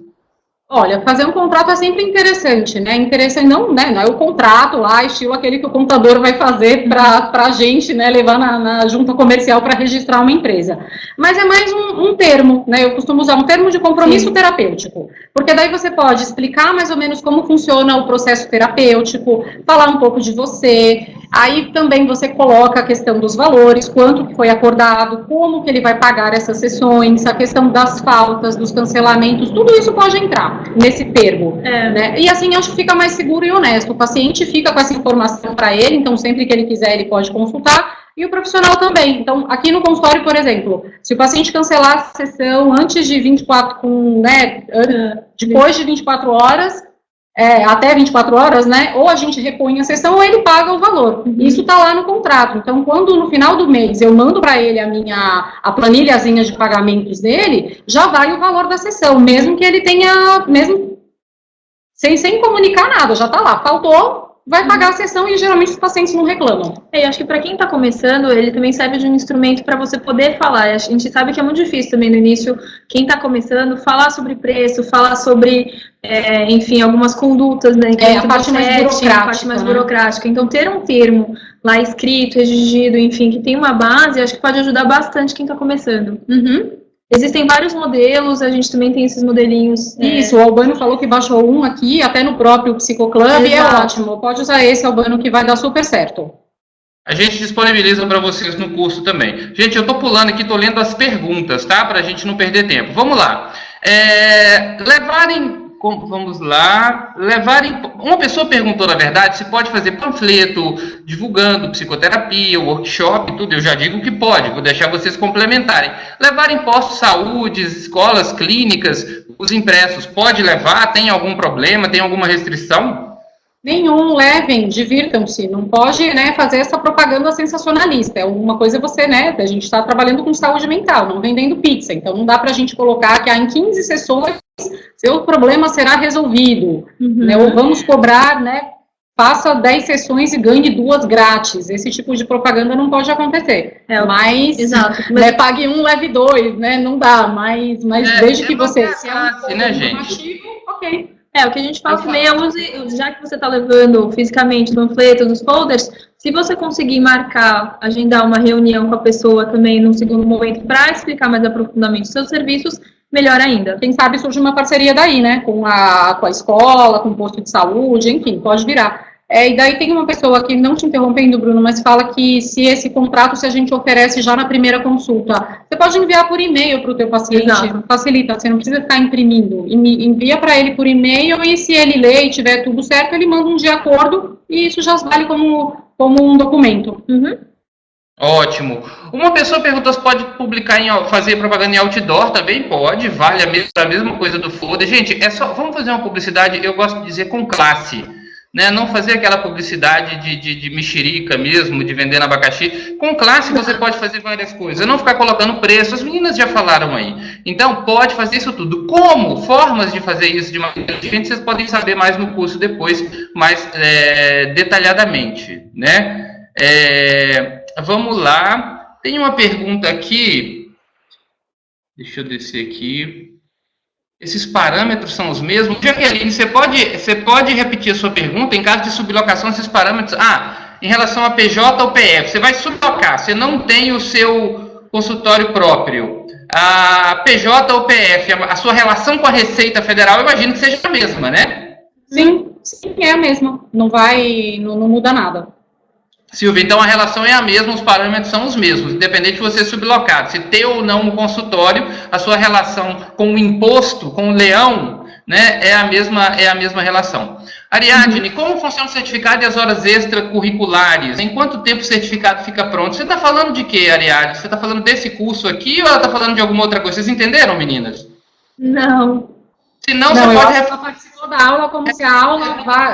Olha, fazer um contrato é sempre interessante, né? Interessante não é o contrato lá, estilo aquele que o contador vai fazer para a gente, né? Levar na junta comercial para registrar uma empresa. Mas é mais um termo, né? Eu costumo usar um termo de compromisso terapêutico. Porque daí você pode explicar mais ou menos como funciona o processo terapêutico, falar um pouco de você. Aí também você coloca a questão dos valores, quanto que foi acordado, como que ele vai pagar essas sessões, a questão das faltas, dos cancelamentos, tudo isso pode entrar nesse termo, né? E assim, acho que fica mais seguro e honesto. O paciente fica com essa informação para ele, então sempre que ele quiser ele pode consultar, e o profissional também. Então, aqui no consultório, por exemplo, se o paciente cancelar a sessão antes de 24, depois de 24 horas, até 24 horas, né, ou a gente repõe a sessão ou ele paga o valor. Isso está lá no contrato. Então, quando no final do mês eu mando para ele a planilhazinha de pagamentos dele, já vai o valor da sessão, mesmo que ele tenha, mesmo sem comunicar nada, já está lá. Faltou, vai pagar a sessão, e geralmente os pacientes não reclamam. Eu acho que para quem está começando, ele também serve de um instrumento para você poder falar. A gente sabe que é muito difícil também no início, quem está começando, falar sobre preço, falar sobre, enfim, algumas condutas, né? A parte mais burocrática. Então, ter um termo lá escrito, redigido, enfim, que tem uma base, acho que pode ajudar bastante quem está começando. Existem vários modelos, a gente também tem esses modelinhos. Isso, o Albano falou que baixou um aqui, até no próprio Psicoclub, e é ótimo. Pode usar esse, Albano, que vai dar super certo. A gente disponibiliza para vocês no curso também. Gente, eu estou pulando aqui, estou lendo as perguntas, tá? Para a gente não perder tempo. Vamos lá. Vamos lá. Uma pessoa perguntou, na verdade, se pode fazer panfleto, divulgando psicoterapia, workshop, tudo. Eu já digo que pode, vou deixar vocês complementarem. Levar em postos de saúde, escolas, clínicas, os impressos, pode levar? Tem algum problema? Tem alguma restrição? Nenhum, levem, divirtam-se. Não pode, né, fazer essa propaganda sensacionalista. Uma coisa é você, né, a gente está trabalhando com saúde mental, não vendendo pizza. Então não dá para a gente colocar que em 15 sessões seu problema será resolvido. Né, ou vamos cobrar, né, faça 10 sessões e ganhe 2 grátis. Esse tipo de propaganda não pode acontecer. Mas, exato. Né, pague 1, leve 2, né, não dá. Mas desde que você... Se é um né, gente? Ok. O que a gente fala também é use, já que você está levando fisicamente os panfletos, os folders, se você conseguir marcar, agendar uma reunião com a pessoa também num segundo momento para explicar mais aprofundadamente os seus serviços, melhor ainda. Quem sabe surge uma parceria daí, né, com a escola, com o posto de saúde, enfim, pode virar. E daí tem uma pessoa aqui, não te interrompendo, Bruno, mas fala que se esse contrato, se a gente oferece já na primeira consulta, você pode enviar por e-mail para o teu paciente, Exato. Facilita, você não precisa ficar imprimindo, envia para ele por e-mail e se ele ler e tiver tudo certo, ele manda um de acordo e isso já vale como um documento. Uhum. Ótimo. Uma pessoa perguntou se pode fazer propaganda em outdoor, também pode, vale a mesma coisa do folder. Gente, vamos fazer uma publicidade, eu gosto de dizer, com classe. Né, não fazer aquela publicidade de mexerica mesmo, de vendendo abacaxi. Com classe você pode fazer várias coisas, não ficar colocando preço, as meninas já falaram aí. Então pode fazer isso tudo. Como? Formas de fazer isso de maneira diferente, vocês podem saber mais no curso depois, mais detalhadamente. Né? Vamos lá, tem uma pergunta aqui, deixa eu descer aqui. Esses parâmetros são os mesmos? Jaqueline, você pode repetir a sua pergunta? Em caso de sublocação, esses parâmetros... em relação a PJ ou PF, você vai sublocar, você não tem o seu consultório próprio. A PJ ou PF, a sua relação com a Receita Federal, eu imagino que seja a mesma, né? Sim, é a mesma. Não muda nada. Silvia, então a relação é a mesma, os parâmetros são os mesmos, independente de você sublocar. Se ter ou não um consultório, a sua relação com o imposto, com o leão, né, é a mesma relação. Ariadne, como funciona o certificado e as horas extracurriculares? Em quanto tempo o certificado fica pronto? Você está falando de quê, Ariadne? Você está falando desse curso aqui ou ela está falando de alguma outra coisa? Vocês entenderam, meninas? Não. Se não, você pode... Ela participou da aula como se a aula...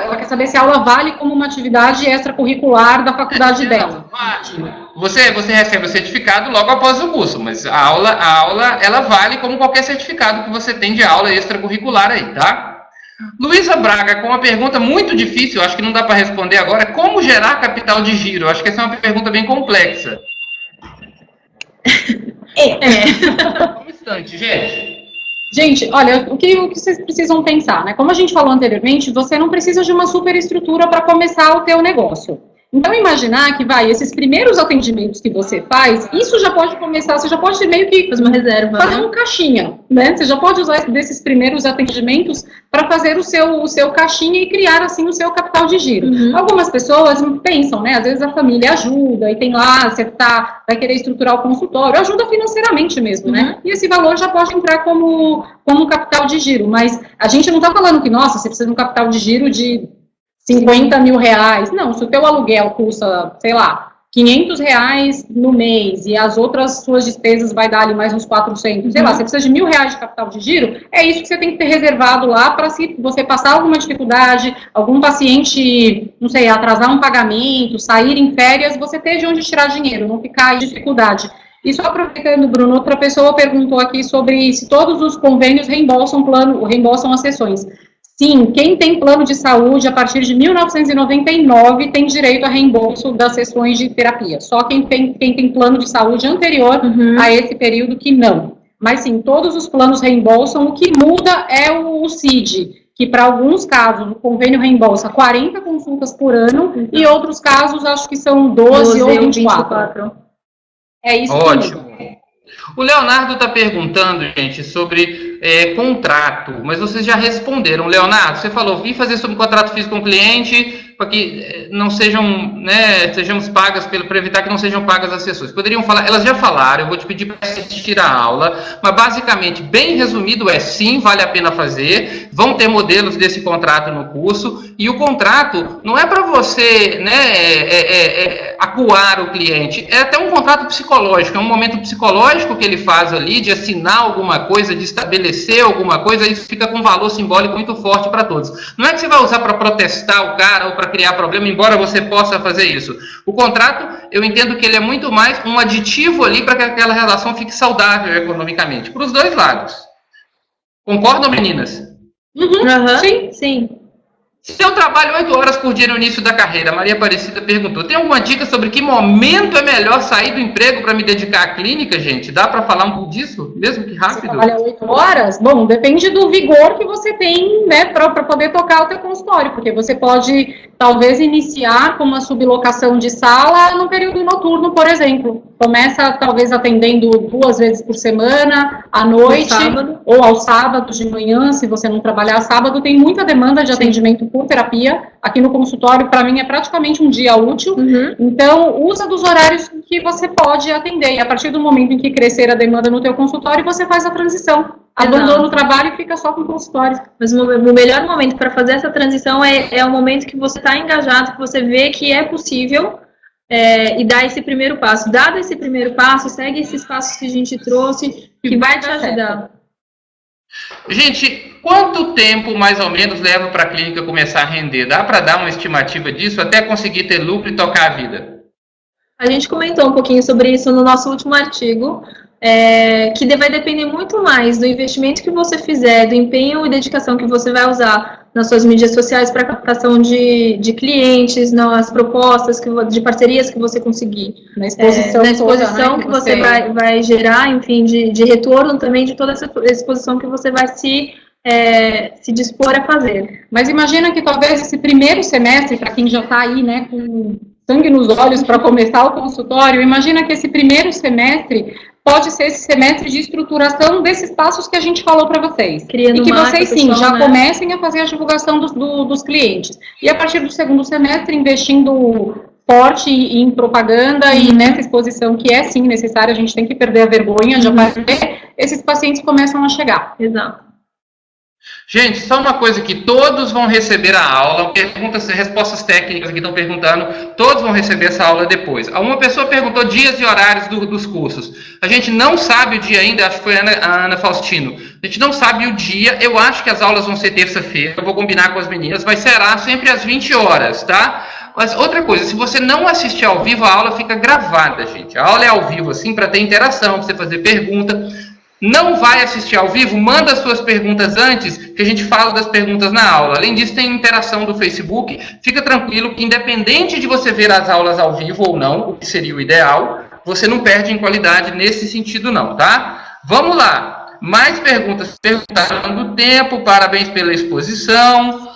Ela quer saber se a aula vale como uma atividade extracurricular da faculdade dela. Você recebe o certificado logo após o curso, mas a aula ela vale como qualquer certificado que você tem de aula extracurricular aí, tá? Luísa Braga, com uma pergunta muito difícil, acho que não dá para responder agora, como gerar capital de giro? Acho que essa é uma pergunta bem complexa. Um instante, gente. Gente, olha, o que vocês precisam pensar, né? Como a gente falou anteriormente, você não precisa de uma superestrutura para começar o teu negócio. Então, imaginar que, esses primeiros atendimentos que você faz, isso já pode começar, você já pode meio que fazer uma reserva, fazer um caixinha, né? Você já pode usar desses primeiros atendimentos para fazer o seu caixinha e criar, assim, o seu capital de giro. Algumas pessoas pensam, né? Às vezes a família ajuda e tem lá, você vai querer estruturar o consultório, ajuda financeiramente mesmo, né? E esse valor já pode entrar como capital de giro, mas a gente não está falando que, nossa, você precisa de um capital de giro de 50 mil reais. Não, se o teu aluguel custa, sei lá, 500 reais no mês e as outras suas despesas vai dar ali mais uns 400, sei lá, você precisa de R$1.000 de capital de giro, é isso que você tem que ter reservado lá para se você passar alguma dificuldade, algum paciente, não sei, atrasar um pagamento, sair em férias, você ter de onde tirar dinheiro, não ficar em dificuldade. E só aproveitando, Bruno, outra pessoa perguntou aqui sobre se todos os convênios reembolsam as sessões. Sim, quem tem plano de saúde a partir de 1999 tem direito a reembolso das sessões de terapia. Só quem tem plano de saúde anterior a esse período que não. Mas sim, todos os planos reembolsam, o que muda é o CID, que para alguns casos o convênio reembolsa 40 consultas por ano e outros casos acho que são 12 ou 24. É isso. Ótimo. O Leonardo está perguntando, gente, sobre contrato, mas vocês já responderam. Leonardo, você falou, vim fazer sobre contrato físico com o cliente para que não sejam, né, sejamos pagas, para evitar que não sejam pagas as sessões. Poderiam falar, elas já falaram, eu vou te pedir para assistir a aula, mas basicamente, bem resumido, sim, vale a pena fazer, vão ter modelos desse contrato no curso, e o contrato não é para você, né, acuar o cliente, é até um contrato psicológico, é um momento psicológico que ele faz ali, de assinar alguma coisa, de estabelecer alguma coisa, isso fica com um valor simbólico muito forte para todos. Não é que você vai usar para protestar o cara ou para criar problema, embora você possa fazer isso. O contrato, eu entendo que ele é muito mais um aditivo ali para que aquela relação fique saudável economicamente, para os dois lados. Concordam, meninas? Sim. Se eu trabalho 8 horas por dia no início da carreira, a Maria Aparecida perguntou, tem alguma dica sobre que momento é melhor sair do emprego para me dedicar à clínica, gente? Dá para falar um pouco disso, mesmo que rápido? Você trabalha 8 horas? Bom, depende do vigor que você tem, né, para poder tocar o teu consultório, porque você pode, talvez, iniciar com uma sublocação de sala no período noturno, por exemplo. Começa, talvez, atendendo 2 vezes por semana, à noite, ou aos sábados de manhã, se você não trabalhar sábado. Tem muita demanda de atendimento por terapia. Aqui no consultório, para mim, é praticamente um dia útil. Então, usa dos horários que você pode atender. E a partir do momento em que crescer a demanda no teu consultório, você faz a transição. Abandona o trabalho e fica só com o consultório. Mas o melhor momento para fazer essa transição é o momento que você está engajado, que você vê que é possível e dá esse primeiro passo. Dado esse primeiro passo, segue esses passos que a gente trouxe, que vai te ajudar. Gente, quanto tempo mais ou menos leva para a clínica começar a render? Dá para dar uma estimativa disso até conseguir ter lucro e tocar a vida? A gente comentou um pouquinho sobre isso no nosso último artigo, que vai depender muito mais do investimento que você fizer, do empenho e dedicação que você vai usar nas suas mídias sociais para captação de clientes, nas propostas de parcerias que você conseguir, na exposição que você vai gerar, enfim, de retorno também de toda essa exposição que você vai se dispor a fazer. Mas imagina que talvez esse primeiro semestre, para quem já está aí, né, com sangue nos olhos para começar o consultório, imagina que esse primeiro semestre pode ser esse semestre de estruturação desses passos que a gente falou para vocês. Criando e que marca, vocês, sim, pessoal, já né, comecem a fazer a divulgação dos clientes. E a partir do segundo semestre, investindo forte em propaganda e nessa exposição que é, sim, necessária, a gente tem que perder a vergonha de aparecer, esses pacientes começam a chegar. Exato. Gente, só uma coisa que todos vão receber a aula, perguntas e respostas técnicas que estão perguntando, todos vão receber essa aula depois. Uma pessoa perguntou dias e horários dos cursos. A gente não sabe o dia ainda, acho que foi a Ana Faustino. A gente não sabe o dia, eu acho que as aulas vão ser terça-feira, eu vou combinar com as meninas, vai ser sempre às 20 horas, tá? Mas outra coisa, se você não assistir ao vivo, a aula fica gravada, gente. A aula é ao vivo, assim, para ter interação, para você fazer pergunta. Não vai assistir ao vivo, manda as suas perguntas antes, que a gente fala das perguntas na aula. Além disso, tem interação do Facebook. Fica tranquilo que, independente de você ver as aulas ao vivo ou não, o que seria o ideal, você não perde em qualidade nesse sentido não, tá? Vamos lá. Mais perguntas. Perguntaram do tempo, parabéns pela exposição.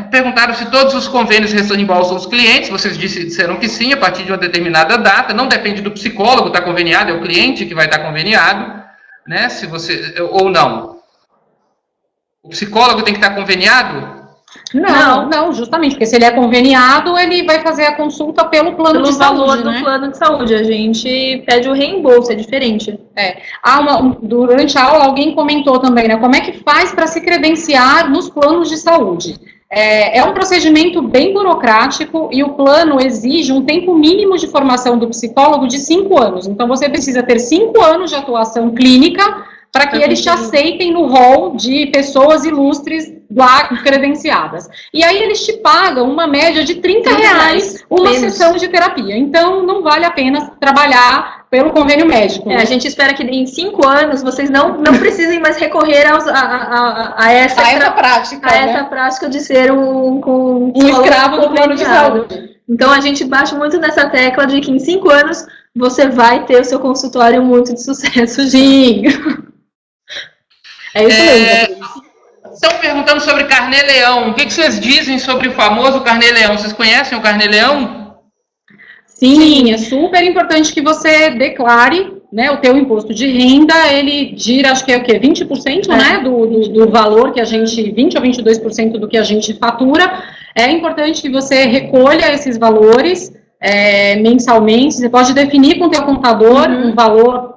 Perguntaram se todos os convênios reembolsam os clientes. Vocês disseram que sim, a partir de uma determinada data. Não depende do psicólogo estar conveniado, é o cliente que vai estar conveniado. Né, se você, ou não? O psicólogo tem que estar conveniado? Não, justamente, porque se ele é conveniado, ele vai fazer a consulta pelo plano de saúde, valor do plano de saúde. A gente pede o reembolso, é diferente. Durante a aula, alguém comentou também, né, como é que faz para se credenciar nos planos de saúde? É um procedimento bem burocrático e o plano exige um tempo mínimo de formação do psicólogo de 5 anos. Então, você precisa ter 5 anos de atuação clínica para que eles te aceitem no rol de pessoas ilustres lá credenciadas. E aí, eles te pagam uma média de R$30 uma sessão de terapia. Então, não vale a pena trabalhar pelo convênio médico. A gente espera que em 5 anos vocês não precisem mais recorrer a essa prática de ser um escravo do plano de saúde. Então a gente bate muito nessa tecla de que em 5 anos você vai ter o seu consultório muito de sucesso. Sim. É isso mesmo. Estão perguntando sobre carnê-leão. O que vocês dizem sobre o famoso carnê-leão? Vocês conhecem o carnê-leão? Sim, é super importante que você declare, né, o teu imposto de renda. Ele gira, acho que é o quê? 20%, né, do valor que a gente, 20% ou 22% do que a gente fatura. É importante que você recolha esses valores mensalmente. Você pode definir com o teu contador um valor,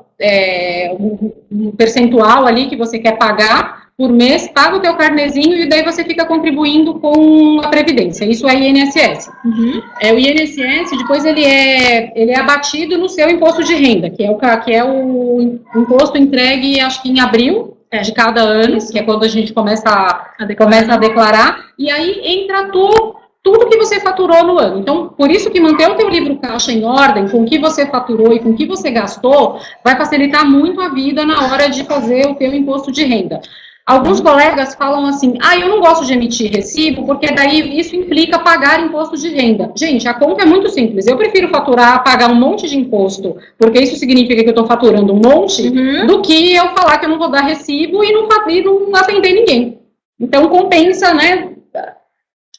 um percentual ali que você quer pagar por mês, paga o teu carnezinho e daí você fica contribuindo com a Previdência. Isso é INSS. O INSS, depois ele é abatido no seu imposto de renda, que é o imposto entregue, acho que em abril de cada ano, que é quando a gente começa a declarar, e aí entra tudo que você faturou no ano. Então, por isso que manter o teu livro caixa em ordem, com o que você faturou e com o que você gastou, vai facilitar muito a vida na hora de fazer o teu imposto de renda. Alguns colegas falam assim, eu não gosto de emitir recibo, porque daí isso implica pagar imposto de renda. Gente, a conta é muito simples. Eu prefiro faturar, pagar um monte de imposto, porque isso significa que eu estou faturando um monte, do que eu falar que eu não vou dar recibo e não atender ninguém. Então, compensa, né?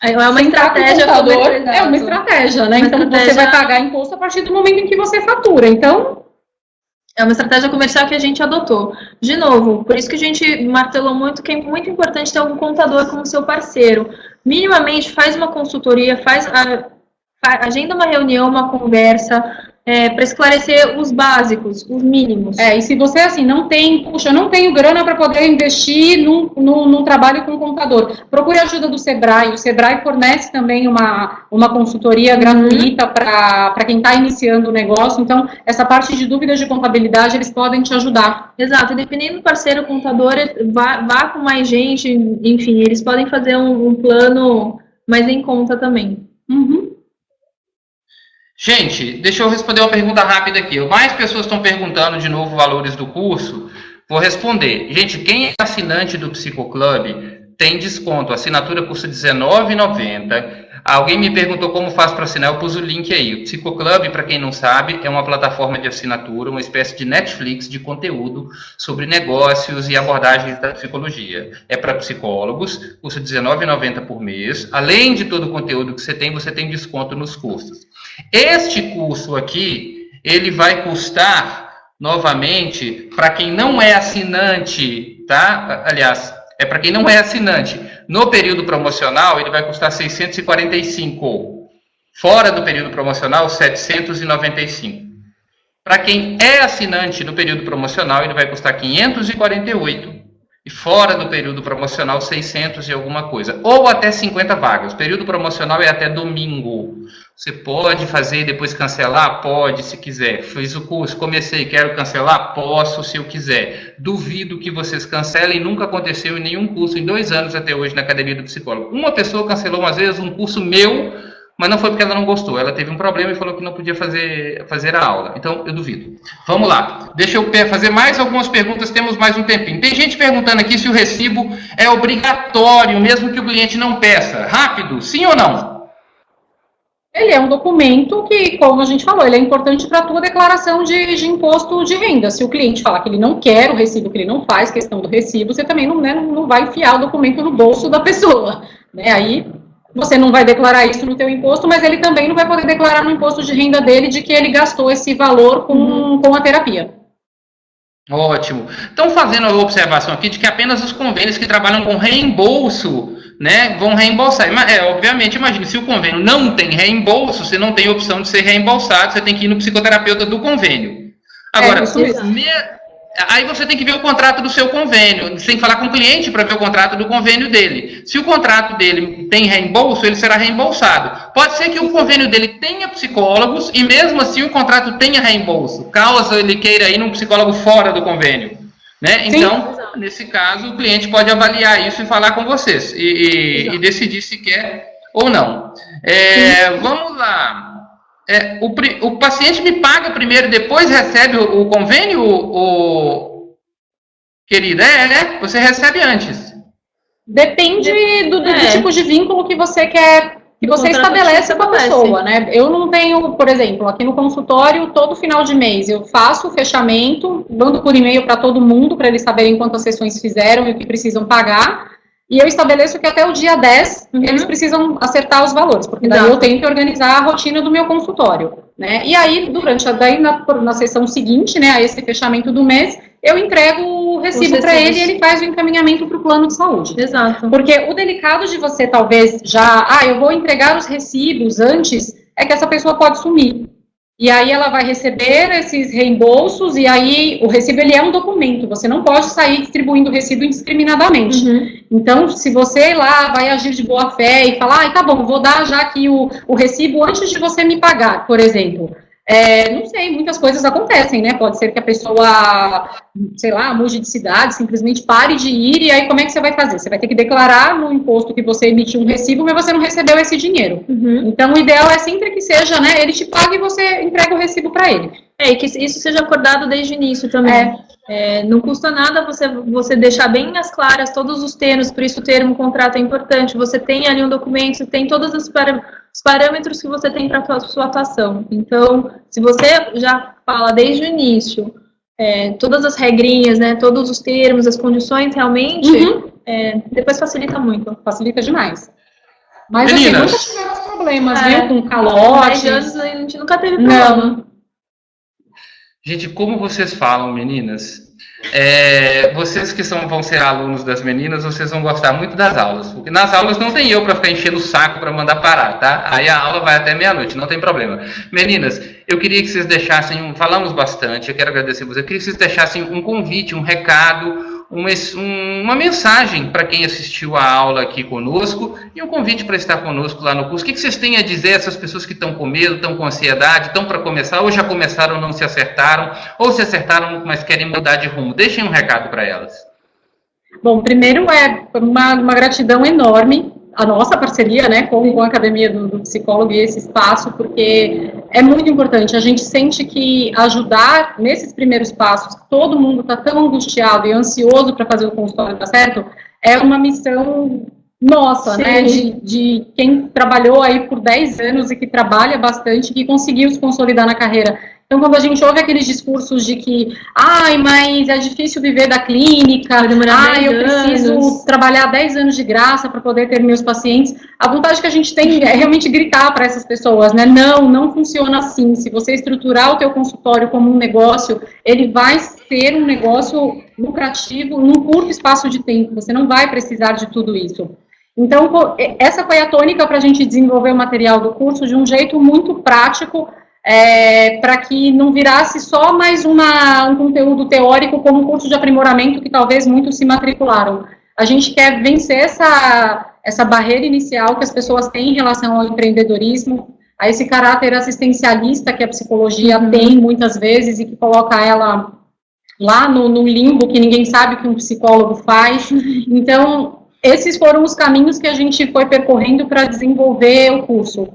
É uma estratégia comercial. É uma estratégia, né? Então, você vai pagar imposto a partir do momento em que você fatura. Então, é uma estratégia comercial que a gente adotou. De novo, por isso que a gente martelou muito que é muito importante ter um contador como seu parceiro. Minimamente, faz uma consultoria, agenda uma reunião, uma conversa, para esclarecer os básicos, os mínimos. E se você, assim, não tenho grana para poder investir num trabalho com contador, procure a ajuda do Sebrae. O Sebrae fornece também uma consultoria gratuita para quem está iniciando o negócio. Então, essa parte de dúvidas de contabilidade, eles podem te ajudar. Exato, dependendo do parceiro contador, vá com mais gente, enfim, eles podem fazer um plano mais em conta também. Gente, deixa eu responder uma pergunta rápida aqui. Mais pessoas estão perguntando de novo valores do curso. Vou responder. Gente, quem é assinante do Psicoclub tem desconto. A assinatura custa R$19,90. Alguém me perguntou como faz para assinar. Eu pus o link aí. O Psicoclub, para quem não sabe, é uma plataforma de assinatura, uma espécie de Netflix de conteúdo sobre negócios e abordagens da psicologia. É para psicólogos, custa R$19,90 por mês. Além de todo o conteúdo que você tem desconto nos cursos. Este curso aqui, ele vai custar, novamente, para quem não é assinante, tá? Aliás, para quem não é assinante, no período promocional, ele vai custar R$645. Fora do período promocional, R$795. Para quem é assinante no período promocional, ele vai custar R$548. E fora do período promocional, 600 e alguma coisa. Ou até 50 vagas. O período promocional é até domingo. Você pode fazer e depois cancelar? Pode, se quiser. Fiz o curso, comecei, quero cancelar? Posso, se eu quiser. Duvido que vocês cancelem. Nunca aconteceu em nenhum curso, em 2 anos até hoje, na Academia do Psicólogo. Uma pessoa cancelou, umas vezes, um curso meu, mas não foi porque ela não gostou. Ela teve um problema e falou que não podia fazer a aula. Então, eu duvido. Vamos lá. Deixa eu fazer mais algumas perguntas. Temos mais um tempinho. Tem gente perguntando aqui se o recibo é obrigatório, mesmo que o cliente não peça. Rápido, sim ou não? Ele é um documento que, como a gente falou, ele é importante para a tua declaração de imposto de renda. Se o cliente falar que ele não quer o recibo, que ele não faz questão do recibo, você também não vai enfiar o documento no bolso da pessoa. Né? Aí você não vai declarar isso no teu imposto, mas ele também não vai poder declarar no imposto de renda dele de que ele gastou esse valor com a terapia. Ótimo. Estão fazendo a observação aqui de que apenas os convênios que trabalham com reembolso, né, vão reembolsar. Obviamente, imagine, se o convênio não tem reembolso, você não tem opção de ser reembolsado, você tem que ir no psicoterapeuta do convênio. Agora, aí você tem que ver o contrato do seu convênio, você tem que falar com o cliente para ver o contrato do convênio dele. Se o contrato dele tem reembolso, ele será reembolsado. Pode ser que o convênio dele tenha psicólogos e mesmo assim o contrato tenha reembolso, caso ele queira ir num psicólogo fora do convênio. Né? Então, nesse caso, o cliente pode avaliar isso e falar com vocês e decidir se quer ou não. Vamos lá. O paciente me paga primeiro, depois recebe o convênio, querida? Né? Você recebe antes. Depende do tipo de vínculo que você quer, que você estabelece com a pessoa, né? Eu não tenho, por exemplo, aqui no consultório, todo final de mês eu faço o fechamento, mando por e-mail para todo mundo, para eles saberem quantas sessões fizeram e o que precisam pagar. E eu estabeleço que até o dia 10 eles precisam acertar os valores, porque daí eu tenho que organizar a rotina do meu consultório, né? E aí, na sessão seguinte, né, a esse fechamento do mês, eu entrego o recibo para ele e ele faz o encaminhamento para o plano de saúde. Exato. Porque o delicado de você, talvez, eu vou entregar os recibos antes, é que essa pessoa pode sumir. E aí ela vai receber esses reembolsos, e aí o recibo ele é um documento, você não pode sair distribuindo o recibo indiscriminadamente. Então, se você lá vai agir de boa fé e falar, tá bom, vou dar já aqui o recibo antes de você me pagar, por exemplo. Não sei, muitas coisas acontecem, né? Pode ser que a pessoa, sei lá, mude de cidade, simplesmente pare de ir, e aí como é que você vai fazer? Você vai ter que declarar no imposto que você emitiu um recibo, mas você não recebeu esse dinheiro. Então, o ideal é sempre que seja, né? Ele te paga e você entrega o recibo para ele. E que isso seja acordado desde o início também. Não custa nada você deixar bem as claras todos os termos, por isso o termo contrato é importante. Você tem ali um documento, tem todos os parâmetros que você tem para a sua atuação. Então, se você já fala desde o início, todas as regrinhas, né, todos os termos, as condições, realmente, depois facilita muito. Facilita demais. Mas meninas, assim, nunca tivemos problemas, viu? Com calote. A gente nunca teve problema. Não. Gente, como vocês falam, meninas? Vocês que vão ser alunos das meninas, vocês vão gostar muito das aulas. Porque nas aulas não tem eu para ficar enchendo o saco para mandar parar, tá? Aí a aula vai até meia-noite, não tem problema. Meninas, eu queria que vocês deixassem, falamos bastante, eu quero agradecer vocês, eu queria que vocês deixassem um convite, um recado, uma mensagem para quem assistiu a aula aqui conosco e um convite para estar conosco lá no curso. O que vocês têm a dizer a essas pessoas que estão com medo, estão com ansiedade, estão para começar, ou já começaram, não se acertaram, ou se acertaram, mas querem mudar de rumo? Deixem um recado para elas. Bom, primeiro uma gratidão enorme a nossa parceria, né, com a Academia do Psicólogo e esse espaço, porque é muito importante. A gente sente que ajudar nesses primeiros passos, todo mundo está tão angustiado e ansioso para fazer o consultório dar certo, é uma missão nossa, sim, né, de quem trabalhou aí por 10 anos e que trabalha bastante, que conseguiu se consolidar na carreira. Então, quando a gente ouve aqueles discursos de que, mas é difícil viver da clínica, eu preciso trabalhar 10 anos de graça para poder ter meus pacientes, a vontade que a gente tem é realmente gritar para essas pessoas, né? Não funciona assim. Se você estruturar o teu consultório como um negócio, ele vai ser um negócio lucrativo num curto espaço de tempo. Você não vai precisar de tudo isso. Então, essa foi a tônica para a gente desenvolver o material do curso de um jeito muito prático, para que não virasse só mais um conteúdo teórico como um curso de aprimoramento que talvez muitos se matricularam. A gente quer vencer essa barreira inicial que as pessoas têm em relação ao empreendedorismo, a esse caráter assistencialista que a psicologia tem muitas vezes e que coloca ela lá no limbo que ninguém sabe o que um psicólogo faz. Então, esses foram os caminhos que a gente foi percorrendo para desenvolver o curso.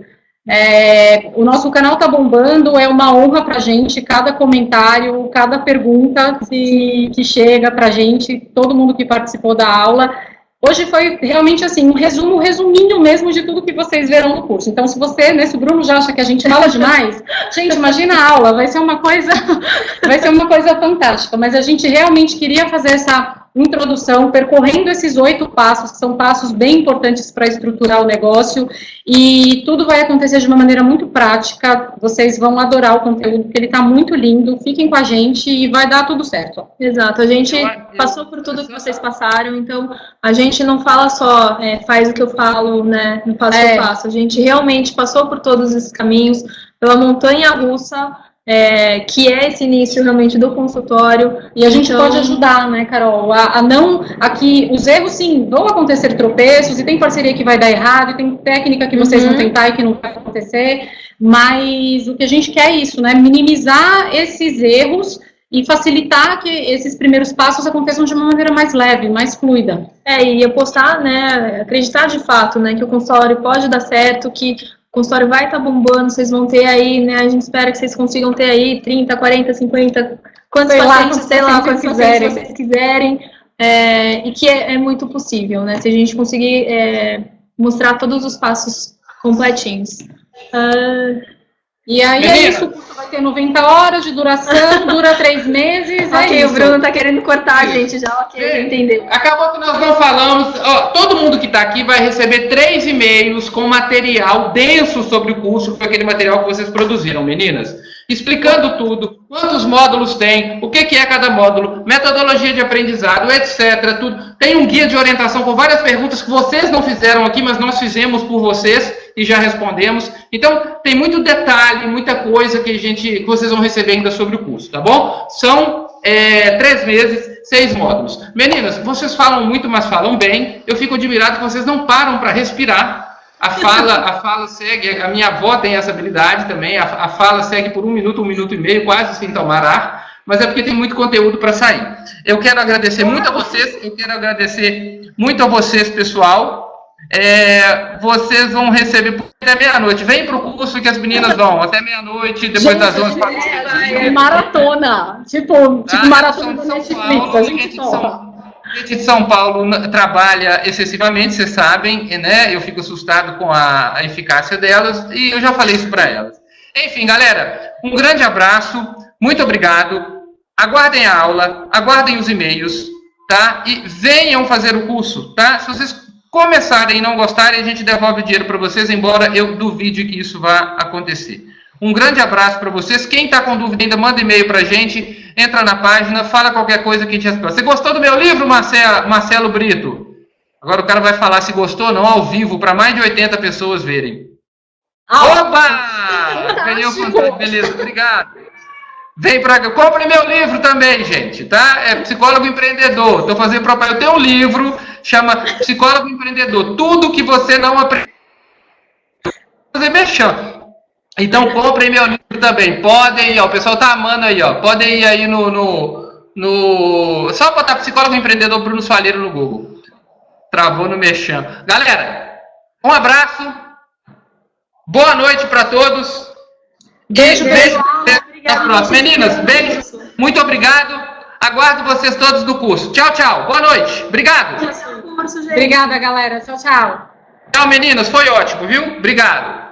O nosso canal está bombando, é uma honra para a gente, cada comentário, cada pergunta que chega para a gente, todo mundo que participou da aula. Hoje foi realmente assim, um resuminho mesmo de tudo que vocês verão no curso. Então, se o Bruno já acha que a gente fala demais, gente, imagina a aula, vai ser uma coisa fantástica. Mas a gente realmente queria fazer essa introdução, percorrendo esses 8 passos, que são passos bem importantes para estruturar o negócio, e tudo vai acontecer de uma maneira muito prática. Vocês vão adorar o conteúdo, porque ele está muito lindo. Fiquem com a gente e vai dar tudo certo. Exato, a gente passou por tudo que vocês passaram, então a gente não fala só, faz o que eu falo, né, não faz o que eu faço. A gente realmente passou por todos esses caminhos, pela montanha-russa, que é esse início realmente do consultório. E a gente pode ajudar, né, Carol, aqui os erros, sim, vão acontecer tropeços, e tem parceria que vai dar errado, e tem técnica que vocês vão tentar e que não vai acontecer, mas o que a gente quer é isso, né, minimizar esses erros e facilitar que esses primeiros passos aconteçam de uma maneira mais leve, mais fluida. E apostar, né, acreditar de fato, né, que o consultório pode dar certo, que o consultório vai estar bombando, vocês vão ter aí, né, a gente espera que vocês consigam ter aí 30, 40, 50, quantos pacientes vocês quiserem, e que é muito possível, né, se a gente conseguir mostrar todos os passos completinhos. E aí é isso, o curso vai ter 90 horas de duração, dura 3 meses, o Bruno tá querendo cortar a gente já, entendeu. Acabou que nós não falamos, todo mundo que está aqui vai receber 3 e-mails com material denso sobre o curso, que foi aquele material que vocês produziram, meninas, explicando tudo, quantos módulos tem, o que é cada módulo, metodologia de aprendizado, etc, tudo. Tem um guia de orientação com várias perguntas que vocês não fizeram aqui, mas nós fizemos por vocês e já respondemos. Então, tem muito detalhe, muita coisa que vocês vão receber ainda sobre o curso, tá bom? São 3 meses, 6 módulos. Meninas, vocês falam muito, mas falam bem. Eu fico admirado que vocês não param para respirar. A fala segue, a minha avó tem essa habilidade também, a fala segue por 1 minuto, 1 minuto e meio, quase sem tomar ar, mas é porque tem muito conteúdo para sair. Eu quero agradecer muito a vocês, pessoal. vocês vão receber até meia-noite. Vem pro curso que as meninas vão, até meia-noite, depois das 11. Maratona. Tipo maratona do Netflix. A gente de São Paulo trabalha excessivamente, vocês sabem, né? Eu fico assustado com a eficácia delas e eu já falei isso para elas. Enfim, galera, um grande abraço, muito obrigado. Aguardem a aula, aguardem os e-mails, tá? E venham fazer o curso, tá? Se vocês começarem e não gostarem, a gente devolve o dinheiro para vocês, embora eu duvide que isso vá acontecer. Um grande abraço para vocês. Quem está com dúvida ainda, manda e-mail para a gente, entra na página, fala qualquer coisa que a gente responde. Você gostou do meu livro, Marcelo Brito? Agora o cara vai falar se gostou ou não, ao vivo, para mais de 80 pessoas verem. Opa! Ganhei o contrato, beleza, obrigado. Vem pra cá, compre meu livro também, gente, tá? É Psicólogo Empreendedor. Estou fazendo propaganda. Eu tenho um livro, chama Psicólogo Empreendedor. Tudo que você não aprende. Fazer mexão. Então, comprem meu livro também. Podem ir, ó, o pessoal tá amando aí, ó. Podem ir aí Só botar Psicólogo Empreendedor Bruno Soalheiro no Google. Travou no mexão. Galera, um abraço. Boa noite para todos. Beijo. Até a próxima. Meninas, beijo. Muito obrigado. Aguardo vocês todos do curso. Tchau, tchau. Boa noite. Obrigado. Obrigada, galera. Tchau, tchau. Tchau, meninas. Foi ótimo, viu? Obrigado.